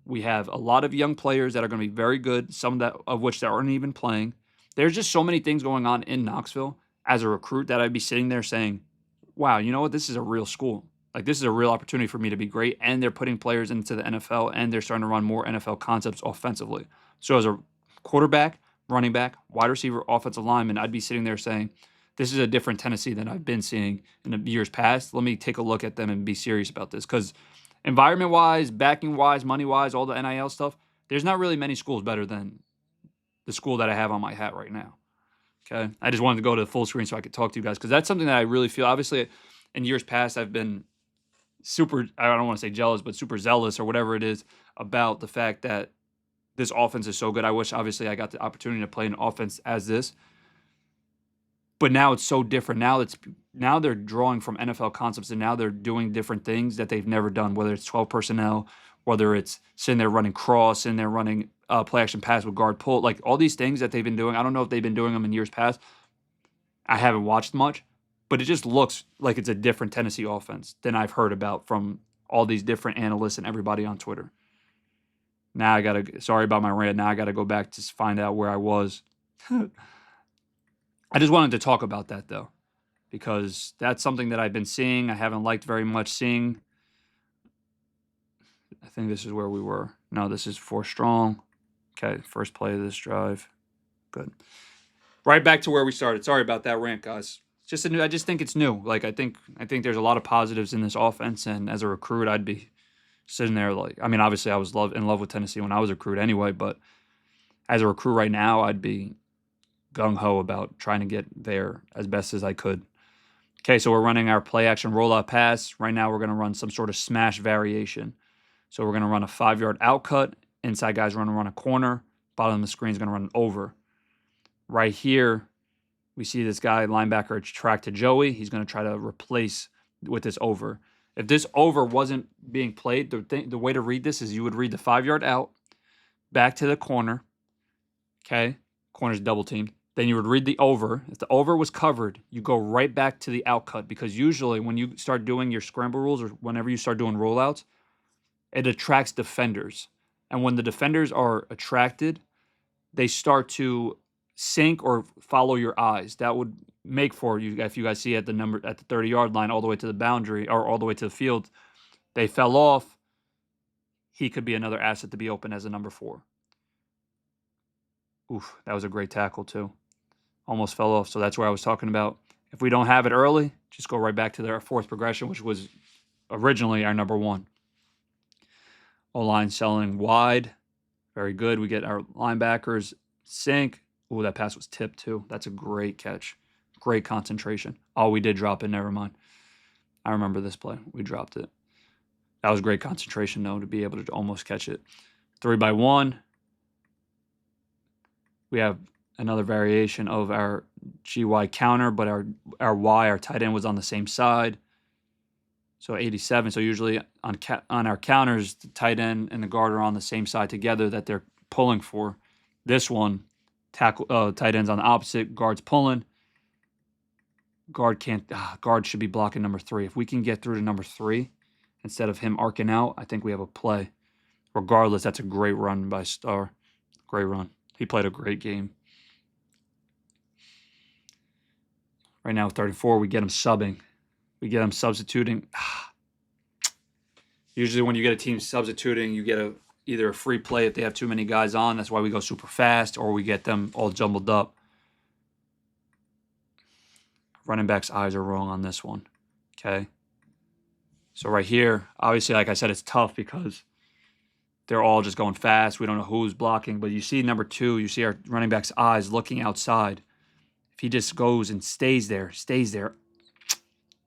We have a lot of young players that are going to be very good, some of which that aren't even playing. There's just so many things going on in Knoxville as a recruit that I'd be sitting there saying, wow, you know what? This is a real school. Like, this is a real opportunity for me to be great. And they're putting players into the NFL, and they're starting to run more NFL concepts offensively. So as a quarterback, running back, wide receiver, offensive lineman, I'd be sitting there saying, this is a different Tennessee than I've been seeing in the years past. Let me take a look at them and be serious about this. Because environment-wise, backing-wise, money-wise, all the NIL stuff, there's not really many schools better than the school that I have on my hat right now. Okay? I just wanted to go to the full screen so I could talk to you guys, because that's something that I really feel. Obviously, in years past, I've been super, I don't want to say jealous, but super zealous or whatever it is about the fact that this offense is so good. I wish, obviously, I got the opportunity to play an offense as this. But now it's so different. Now they're drawing from NFL concepts, and now they're doing different things that they've never done, whether it's 12 personnel, whether it's sitting there running cross, sitting there running play action pass with guard pull, like all these things that they've been doing. I don't know if they've been doing them in years past. I haven't watched much, but it just looks like it's a different Tennessee offense than I've heard about from all these different analysts and everybody on Twitter. Now sorry about my rant. Now I got to go back to find out where I was. I just wanted to talk about that, though, because that's something that I've been seeing. I haven't liked very much seeing. I think this is where we were. No, this is 4 strong. Okay, first play of this drive. Good. Right back to where we started. Sorry about that rant, guys. I just think it's new. Like, I think there's a lot of positives in this offense, and as a recruit, I'd be sitting there like, I mean, obviously I was in love with Tennessee when I was a recruit anyway, but as a recruit right now, I'd be gung-ho about trying to get there as best as I could. Okay, so we're running our play action rollout pass. Right now we're going to run some sort of smash variation. So we're going to run a 5-yard out cut. Inside guys are going to run a corner. Bottom of the screen is going to run an over. Right here, we see this guy, linebacker, track to Joey. He's going to try to replace with this over. If this over wasn't being played, the way to read this is you would read the 5-yard out, back to the corner. Okay, corner's double teamed. Then you would read the over. If the over was covered, you go right back to the out cut, because usually when you start doing your scramble rules or whenever you start doing rollouts, it attracts defenders. And when the defenders are attracted, they start to sink or follow your eyes. That would make for you, if you guys see at the 30-yard line all the way to the boundary or all the way to the field, they fell off. He could be another asset to be open as a number 4. Oof, that was a great tackle too. Almost fell off. So that's where I was talking about. If we don't have it early, just go right back to their 4th progression, which was originally our number 1. O-line selling wide. Very good. We get our linebackers sink. Ooh, that pass was tipped too. That's a great catch. Great concentration. Oh, we did drop it. Never mind. I remember this play. We dropped it. That was great concentration, though, to be able to almost catch it. 3-by-1. We have another variation of our GY counter, but our Y, our tight end, was on the same side. So 87. So usually on our counters, the tight end and the guard are on the same side together that they're pulling for. This one, tight end's on the opposite, guard's pulling. Guard should be blocking number 3. If we can get through to number 3 instead of him arcing out, I think we have a play. Regardless, that's a great run by Starr. Great run. He played a great game. Right now, 34, we get him subbing. We get him substituting. Usually when you get a team substituting, you get either a free play if they have too many guys on. That's why we go super fast, or we get them all jumbled up. Running back's eyes are wrong on this one. Okay. So right here, obviously, like I said, it's tough because they're all just going fast. We don't know who's blocking. But you see number 2, you see our running back's eyes looking outside. If he just goes and stays there,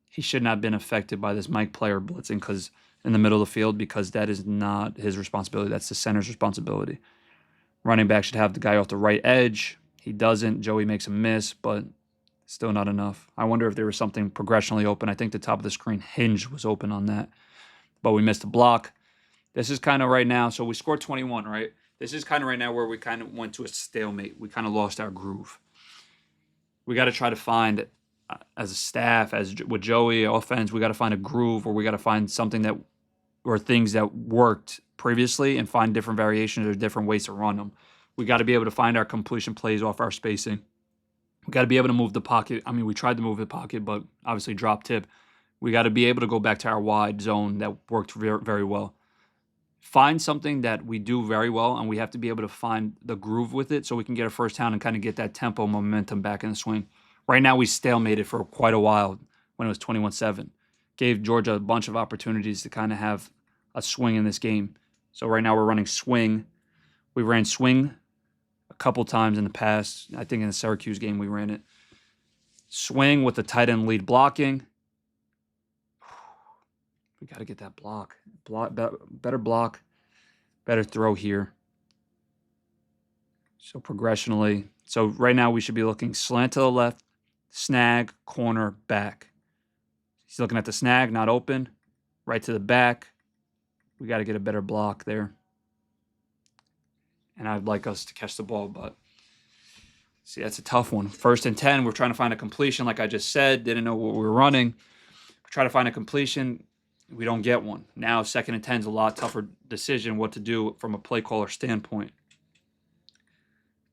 he should not have been affected by this Mike player blitzing because in the middle of the field, because that is not his responsibility. That's the center's responsibility. Running back should have the guy off the right edge. He doesn't. Joey makes a miss, but still not enough. I wonder if there was something progressionally open. I think the top of the screen hinge was open on that, but we missed a block. This is kind of right now. So we scored 21, right? This is kind of right now where we kind of went to a stalemate. We kind of lost our groove. We got to try to find as a staff, with Joey, offense, we got to find a groove, or we got to find something that, or things that worked previously, and find different variations or different ways to run them. We got to be able to find our completion plays off our spacing. We got to be able to move the pocket. I mean, we tried to move the pocket, but obviously drop tip. We got to be able to go back to our wide zone that worked very, very well. Find something that we do very well, and we have to be able to find the groove with it so we can get a first down and kind of get that tempo momentum back in the swing. Right now, we stalemated for quite a while when it was 21-7. Gave Georgia a bunch of opportunities to kind of have a swing in this game. So right now we're running swing. We ran swing a couple times in the past. I think in the Syracuse game we ran it. Swing with the tight end lead blocking. We got to get that block. Better block, better throw here. So progressionally. So right now we should be looking slant to the left, snag, corner, back. He's looking at the snag, not open. Right to the back. We got to get a better block there. And I'd like us to catch the ball, but see, that's a tough one. 1st and 10, we're trying to find a completion, like I just said. Didn't know what we were running. We try to find a completion. We don't get one. Now 2nd and 10 is a lot tougher decision what to do from a play caller standpoint.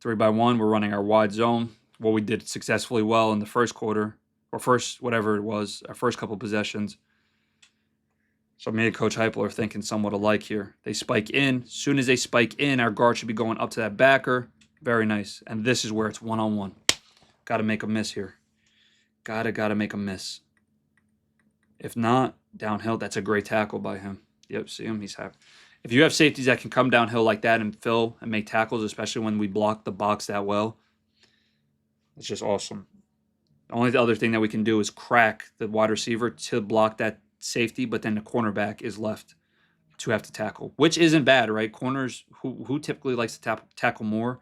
3-by-1, we're running our wide zone. What we did successfully well in the first quarter, or first, whatever it was, our first couple possessions. So me and Coach Heupel are thinking somewhat alike here. They spike in. As soon as they spike in, our guard should be going up to that backer. Very nice. And this is where it's one-on-one. Got to make a miss here. Got to make a miss. If not, downhill, that's a great tackle by him. Yep, see him? He's happy. If you have safeties that can come downhill like that and fill and make tackles, especially when we block the box that well, it's just awesome. The only other thing that we can do is crack the wide receiver to block that safety, but then the cornerback is left to have to tackle, which isn't bad, right? Corners, who typically likes to tackle more?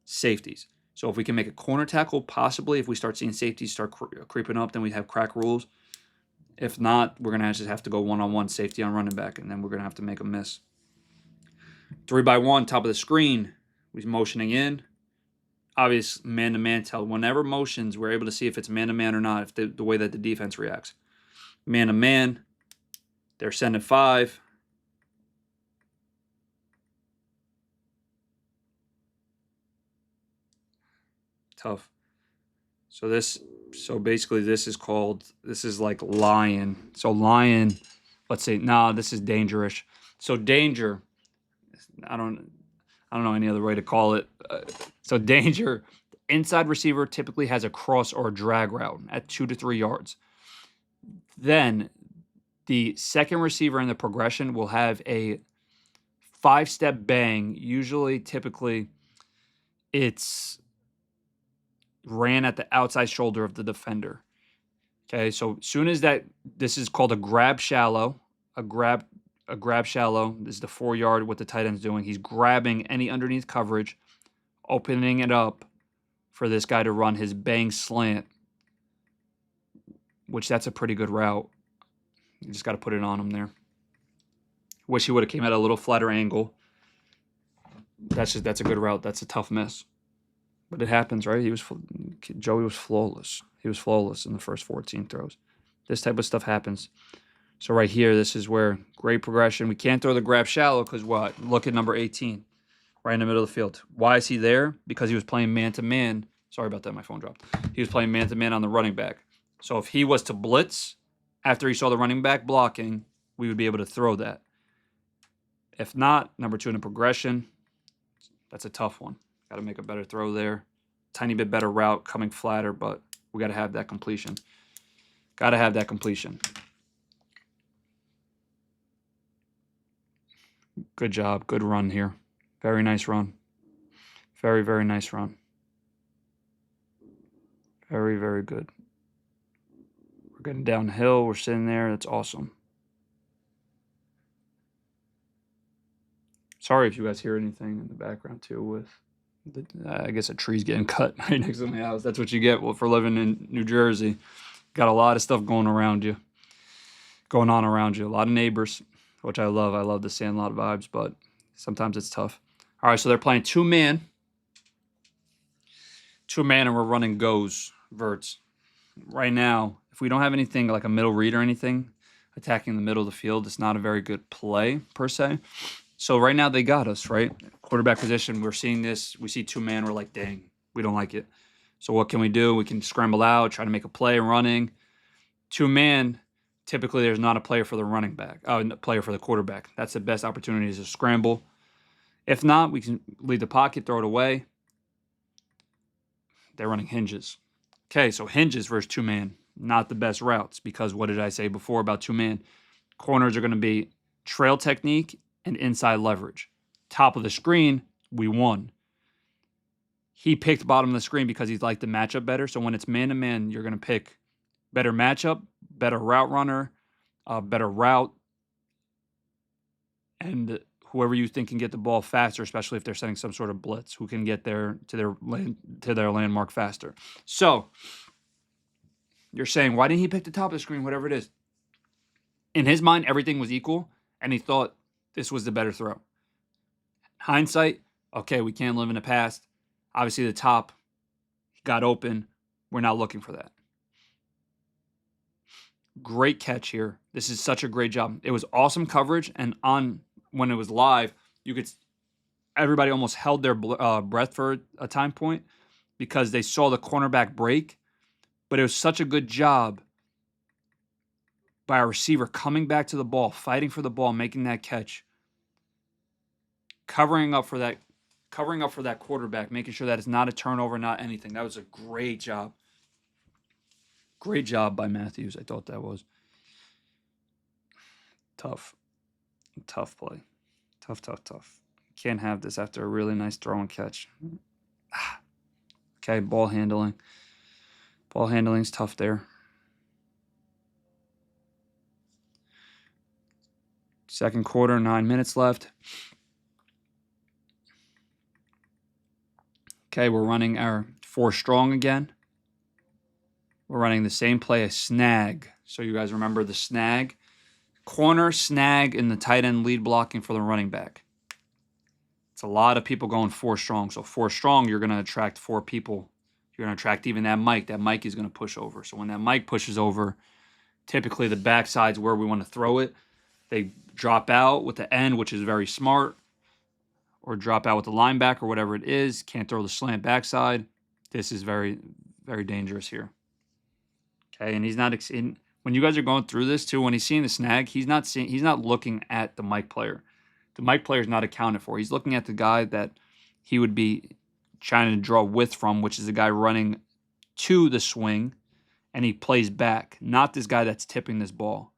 Safeties. So if we can make a corner tackle, possibly, if we start seeing safeties start creeping up, then we have crack rules. If not, we're going to just have to go one-on-one safety on running back, and then we're going to have to make a miss. 3-by-1, top of the screen. We're motioning in. Obvious man-to-man tell. Whenever motions, we're able to see if it's man-to-man or not, if the way that the defense reacts. Man-to-man. They're sending 5. Tough. So basically this is like lion. So lion, let's say, this is dangerous. So danger, I don't know any other way to call it. So danger, inside receiver typically has a cross or a drag route at 2 to 3 yards. Then the second receiver in the progression will have a 5-step bang. Typically, it's ran at the outside shoulder of the defender. Okay, so soon as this is called a grab shallow. A grab shallow. This is the 4-yard, what the tight end's doing. He's grabbing any underneath coverage, opening it up for this guy to run his bang slant, which that's a pretty good route. You just got to put it on him there. Wish he would have came at a little flatter angle. That's a good route. That's a tough miss. But it happens, right? Joey was flawless. He was flawless in the first 14 throws. This type of stuff happens. So right here, this is where great progression. We can't throw the grab shallow because what? Look at number 18, right in the middle of the field. Why is he there? Because he was playing man-to-man. Sorry about that, my phone dropped. He was playing man-to-man on the running back. So if he was to blitz after he saw the running back blocking, we would be able to throw that. If not, number 2 in the progression, that's a tough one. Got to make a better throw there. Tiny bit better route, coming flatter, but we got to have that completion. Got to have that completion. Good job. Good run here. Very nice run. Very, very nice run. Very, very good. We're getting downhill. We're sitting there. That's awesome. Sorry if you guys hear anything in the background too with I guess a tree's getting cut right next to my house. That's what you get for living in New Jersey. Got a lot of stuff going on around you. A lot of neighbors, which I love. I love the Sandlot vibes, but sometimes it's tough. All right, so they're playing 2-man. 2-man, and we're running goes, verts. right now, if we don't have anything like a middle read or anything attacking the middle of the field, it's not a very good play per se. So right now they got us, right? Quarterback position, we're seeing this. We see two-man, we're like, dang, we don't like it. So what can we do? We can scramble out, try to make a play running. Two-man, typically there's not a player for the running back, a player for the quarterback. That's the best opportunity is a scramble. If not, we can leave the pocket, throw it away. They're running hinges. Okay, so hinges versus two-man, not the best routes because what did I say before about two-man? Corners are going to be trail technique and inside leverage. Top of the screen, we won. He picked bottom of the screen because he liked the matchup better. So when it's man-to-man, you're going to pick better matchup, better route runner, better route, and whoever you think can get the ball faster, especially if they're setting some sort of blitz, who can get there to their landmark faster. So you're saying, why didn't he pick the top of the screen, whatever it is? In his mind, everything was equal, and he thought this was the better throw. Hindsight, okay, we can't live in the past. Obviously, the top got open. We're not looking for that. Great catch here. This is such a great job. It was awesome coverage, and when it was live, everybody almost held their breath for a time point because they saw the cornerback break, but it was such a good job by a receiver coming back to the ball, fighting for the ball, making that catch, covering up for that quarterback, making sure that it's not a turnover, not anything. That was a great job. Great job by Matthews. I thought that was tough play. Tough. Can't have this after a really nice throw and catch. Okay, ball handling. Ball handling's tough there. Second quarter, 9 minutes left. Okay, we're running our 4 strong again. We're running the same play, a snag. So you guys remember the snag? Corner, snag, and the tight end lead blocking for the running back. It's a lot of people going 4 strong. So 4 strong, you're going to attract 4 people. You're going to attract even that Mike. That Mike is going to push over. So when that Mike pushes over, typically the backside's where we want to throw it. They drop out with the end, which is very smart, or drop out with the linebacker, whatever it is. Can't throw the slant backside. This is very, very dangerous here. Okay, and he's not when you guys are going through this too. When he's seeing the snag, he's not looking at the Mike player. The Mike player is not accounted for. He's looking at the guy that he would be trying to draw width from, which is the guy running to the swing, and he plays back, not this guy that's tipping this ball.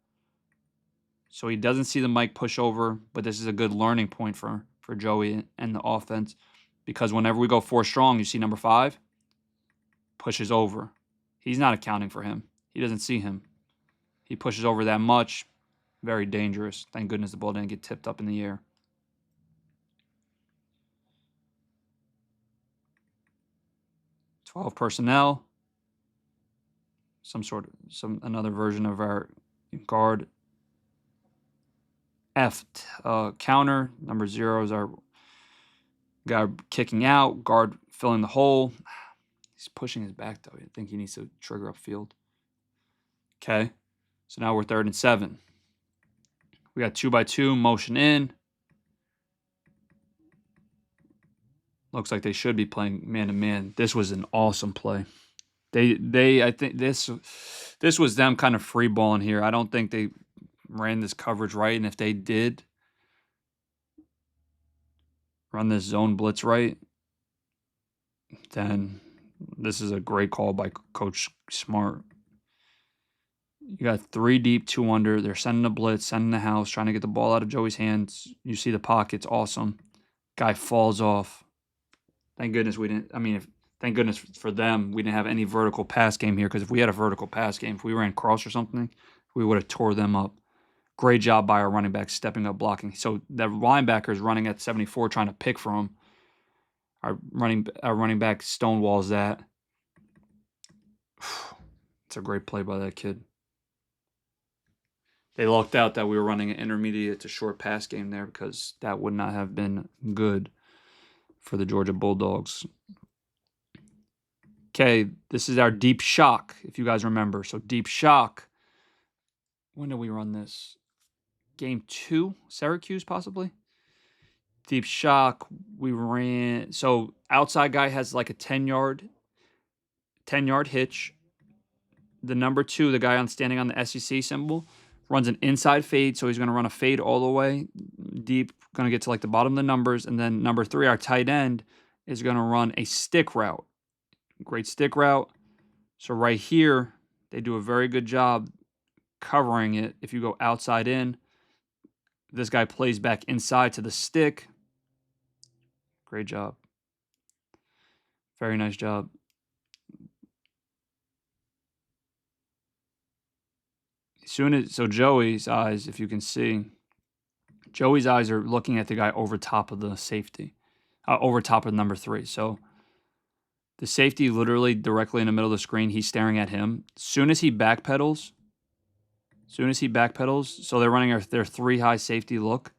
So he doesn't see the Mike push over, but this is a good learning point for Joey and the offense because whenever we go 4 strong, you see number 5 pushes over. He's not accounting for him. He doesn't see him. He pushes over that much. Very dangerous. Thank goodness the ball didn't get tipped up in the air. Personnel. Another version of our guard. F counter. Number 0 is our guy kicking out. Guard filling the hole. He's pushing his back, though. I think he needs to trigger upfield. Okay. So now we're 3rd and 7. We got 2x2, motion in. Looks like they should be playing man-to-man. This was an awesome play. I think this was them kind of free balling here. I don't think they ran this coverage right, and if they did run this zone blitz right, then this is a great call by Coach Smart. You got 3 deep, 2 under. They're sending a blitz, sending the house, trying to get the ball out of Joey's hands. You see the pockets, awesome. Guy falls off. Thank goodness we didn't. Thank goodness for them, we didn't have any vertical pass game here because if we had a vertical pass game, if we ran cross or something, we would have tore them up. Great job by our running back stepping up blocking. So the linebacker is running at 74 trying to pick for him. Our running back stonewalls that. It's a great play by that kid. They lucked out that we were running an intermediate to short pass game there because that would not have been good for the Georgia Bulldogs. Okay, this is our deep shock, if you guys remember. So deep shock. When did we run this? Game 2, Syracuse possibly? Deep shock, we ran. So outside guy has like a 10-yard hitch. The number 2, the guy standing on the SEC symbol, runs an inside fade. So he's going to run a fade all the way deep, going to get to like the bottom of the numbers. And then number 3, our tight end, is going to run a stick route. Great stick route. So right here, they do a very good job covering it. If you go outside in, this guy plays back inside to the stick. Great job. Very nice job. So Joey's eyes, if you can see, Joey's eyes are looking at the guy over top of the safety, over top of number 3. So the safety literally directly in the middle of the screen, he's staring at him. Soon as he backpedals, so they're running their 3 high safety look.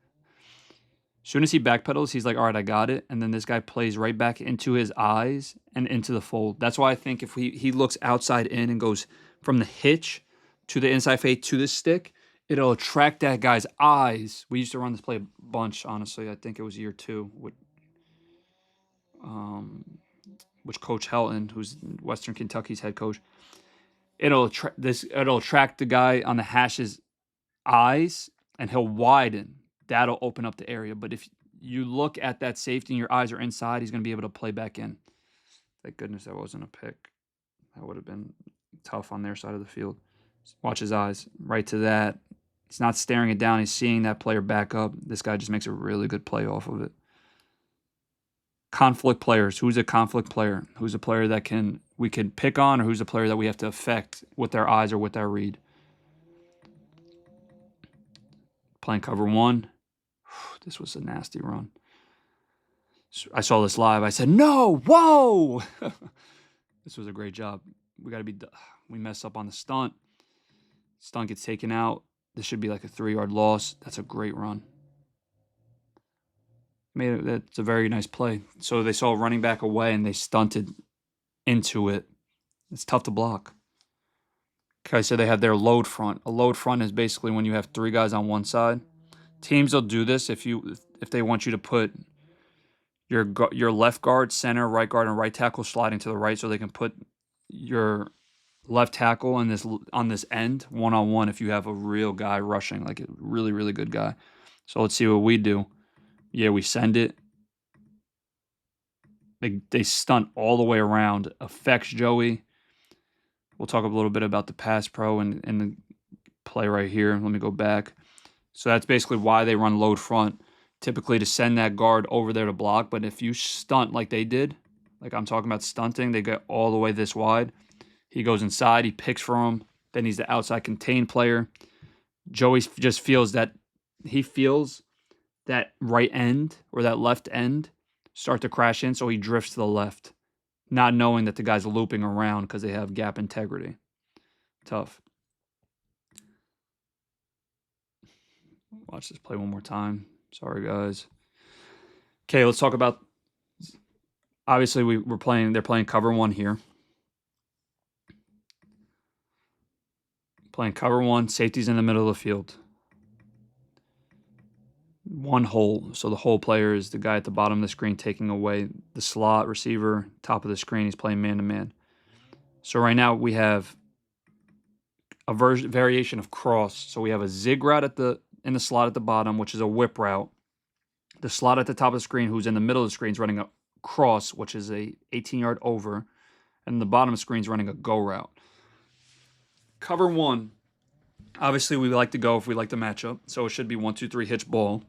Soon as he backpedals, he's like, all right, I got it. And then this guy plays right back into his eyes and into the fold. That's why I think if he looks outside in and goes from the hitch to the inside fade to the stick, it'll attract that guy's eyes. We used to run this play a bunch, honestly. I think it was year 2 with Coach Helton, who's Western Kentucky's head coach. It'll attract the guy on the hash's eyes, and he'll widen. That'll open up the area. But if you look at that safety and your eyes are inside, he's going to be able to play back in. Thank goodness that wasn't a pick. That would have been tough on their side of the field. Watch his eyes. Right to that. He's not staring it down. He's seeing that player back up. This guy just makes a really good play off of it. Conflict players. Who's a conflict player? Who's a player that we can pick on, or who's a player that we have to affect with their eyes or with our read? Playing cover 1. This was a nasty run. I saw this live. I said, no, whoa! This was a great job. We messed up on the stunt. Stunt gets taken out. This should be like a 3-yard loss. That's a great run. That's a very nice play. So they saw a running back away and they stunted into it. It's tough to block. Okay, so they have their load front. A load front is basically when you have 3 guys on one side. Teams will do this if they want you to put your left guard, center, right guard, and right tackle sliding to the right, so they can put your left tackle on this end one-on-one if you have a real guy rushing, like a really, really good guy. So let's see what we do. Yeah, we send it. They stunt all the way around. Affects Joey. We'll talk a little bit about the pass pro and the play right here. Let me go back. So that's basically why they run load front, typically to send that guard over there to block. But if you stunt like they did, like I'm talking about stunting, they get all the way this wide. He goes inside, he picks for him. Then he's the outside contained player. Joey just feels that right end or that left end start to crash in, so he drifts to the left, not knowing that the guy's looping around because they have gap integrity. Tough. Watch this play one more time. Sorry, guys. Okay, let's talk about. Obviously, they're playing cover 1 here. Playing cover 1, safety's in the middle of the field. 1 hole. So the hole player is the guy at the bottom of the screen taking away the slot receiver. Top of the screen, he's playing man-to-man. So right now we have a variation of cross. So we have a zig route in the slot at the bottom, which is a whip route. The slot at the top of the screen, who's in the middle of the screen, is running a cross, which is a 18-yard over. And the bottom of the screen is running a go route. Cover 1, obviously we like to go if we like the matchup. So it should be 1, 2, 3 hitch ball,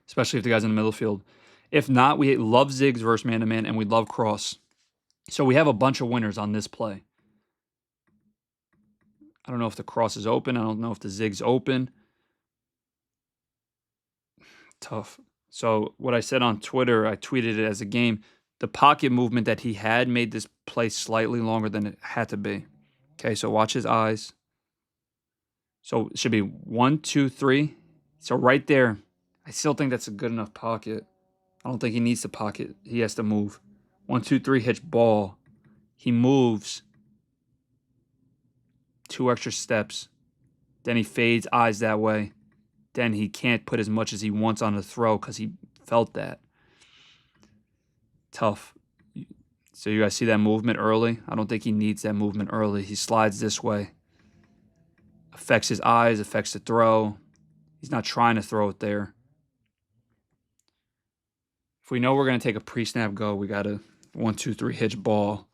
especially if the guy's in the middle of the field. If not, we love zigs versus man-to-man, and we love cross. So we have a bunch of winners on this play. I don't know if the cross is open. I don't know if the zig's open. Tough. So what I said on Twitter, I tweeted it as a game. The pocket movement that he had made this play slightly longer than it had to be. Okay, so watch his eyes. So it should be 1, 2, 3. So right there, I still think that's a good enough pocket. I don't think he needs to pocket. He has to move. 1, 2, 3, hitch ball. He moves 2 extra steps. Then he fades eyes that way. Then he can't put as much as he wants on the throw because he felt that. Tough. So you guys see that movement early? I don't think he needs that movement early. He slides this way. Affects his eyes, affects the throw. He's not trying to throw it there. If we know we're going to take a pre-snap go, we got to 1, 2, 3 hitch ball.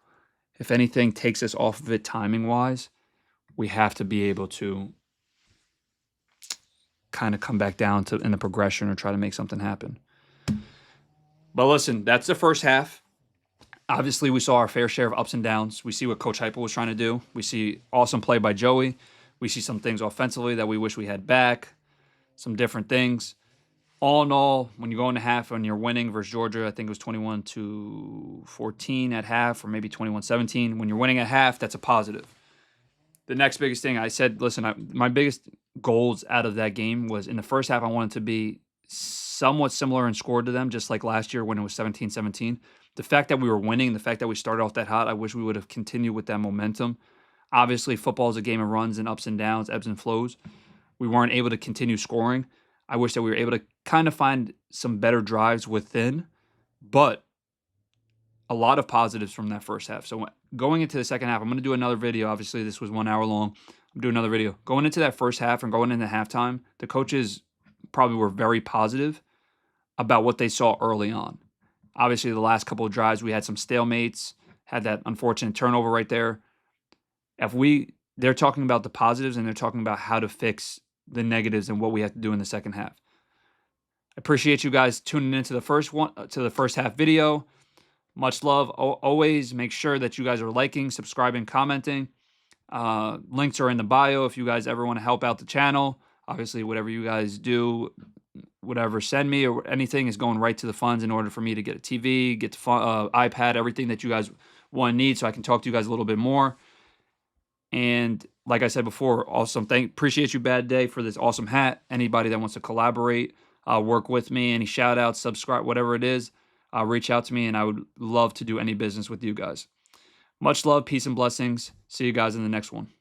If anything takes us off of it timing-wise, we have to be able to kind of come back down to in the progression or try to make something happen. But listen, that's the first half. Obviously, we saw our fair share of ups and downs. We see what Coach Heupel was trying to do. We see awesome play by Joey. We see some things offensively that we wish we had back, some different things. All in all, when you go into half and you're winning versus Georgia, I think it was 21-14 at half or maybe 21-17. When you're winning at half, that's a positive. The next biggest thing I said, listen, my biggest goals out of that game was in the first half, I wanted to be somewhat similar in score to them, just like last year when it was 17-17. The fact that we were winning, the fact that we started off that hot, I wish we would have continued with that momentum. Obviously, football is a game of runs and ups and downs, ebbs and flows. We weren't able to continue scoring. I wish that we were able to kind of find some better drives within, but a lot of positives from that first half. So going into the second half, I'm going to do another video. Obviously, this was 1 hour long. I'm doing another video. Going into that first half and going into halftime, the coaches probably were very positive about what they saw early on. Obviously, the last couple of drives, we had some stalemates, had that unfortunate turnover right there. They're talking about the positives and they're talking about how to fix the negatives and what we have to do in the second half. I appreciate you guys tuning into the first half video. Much love. Always make sure that you guys are liking, subscribing, commenting. Links are in the bio if you guys ever want to help out the channel. Obviously, whatever you guys do, whatever send me or anything is going right to the funds in order for me to get a TV, get the iPad, everything that you guys want and need so I can talk to you guys a little bit more. And like I said before, awesome. Appreciate you, Bad Day, for this awesome hat. Anybody that wants to collaborate, work with me, any shout outs, subscribe, whatever it is, reach out to me and I would love to do any business with you guys. Much love, peace, and blessings. See you guys in the next one.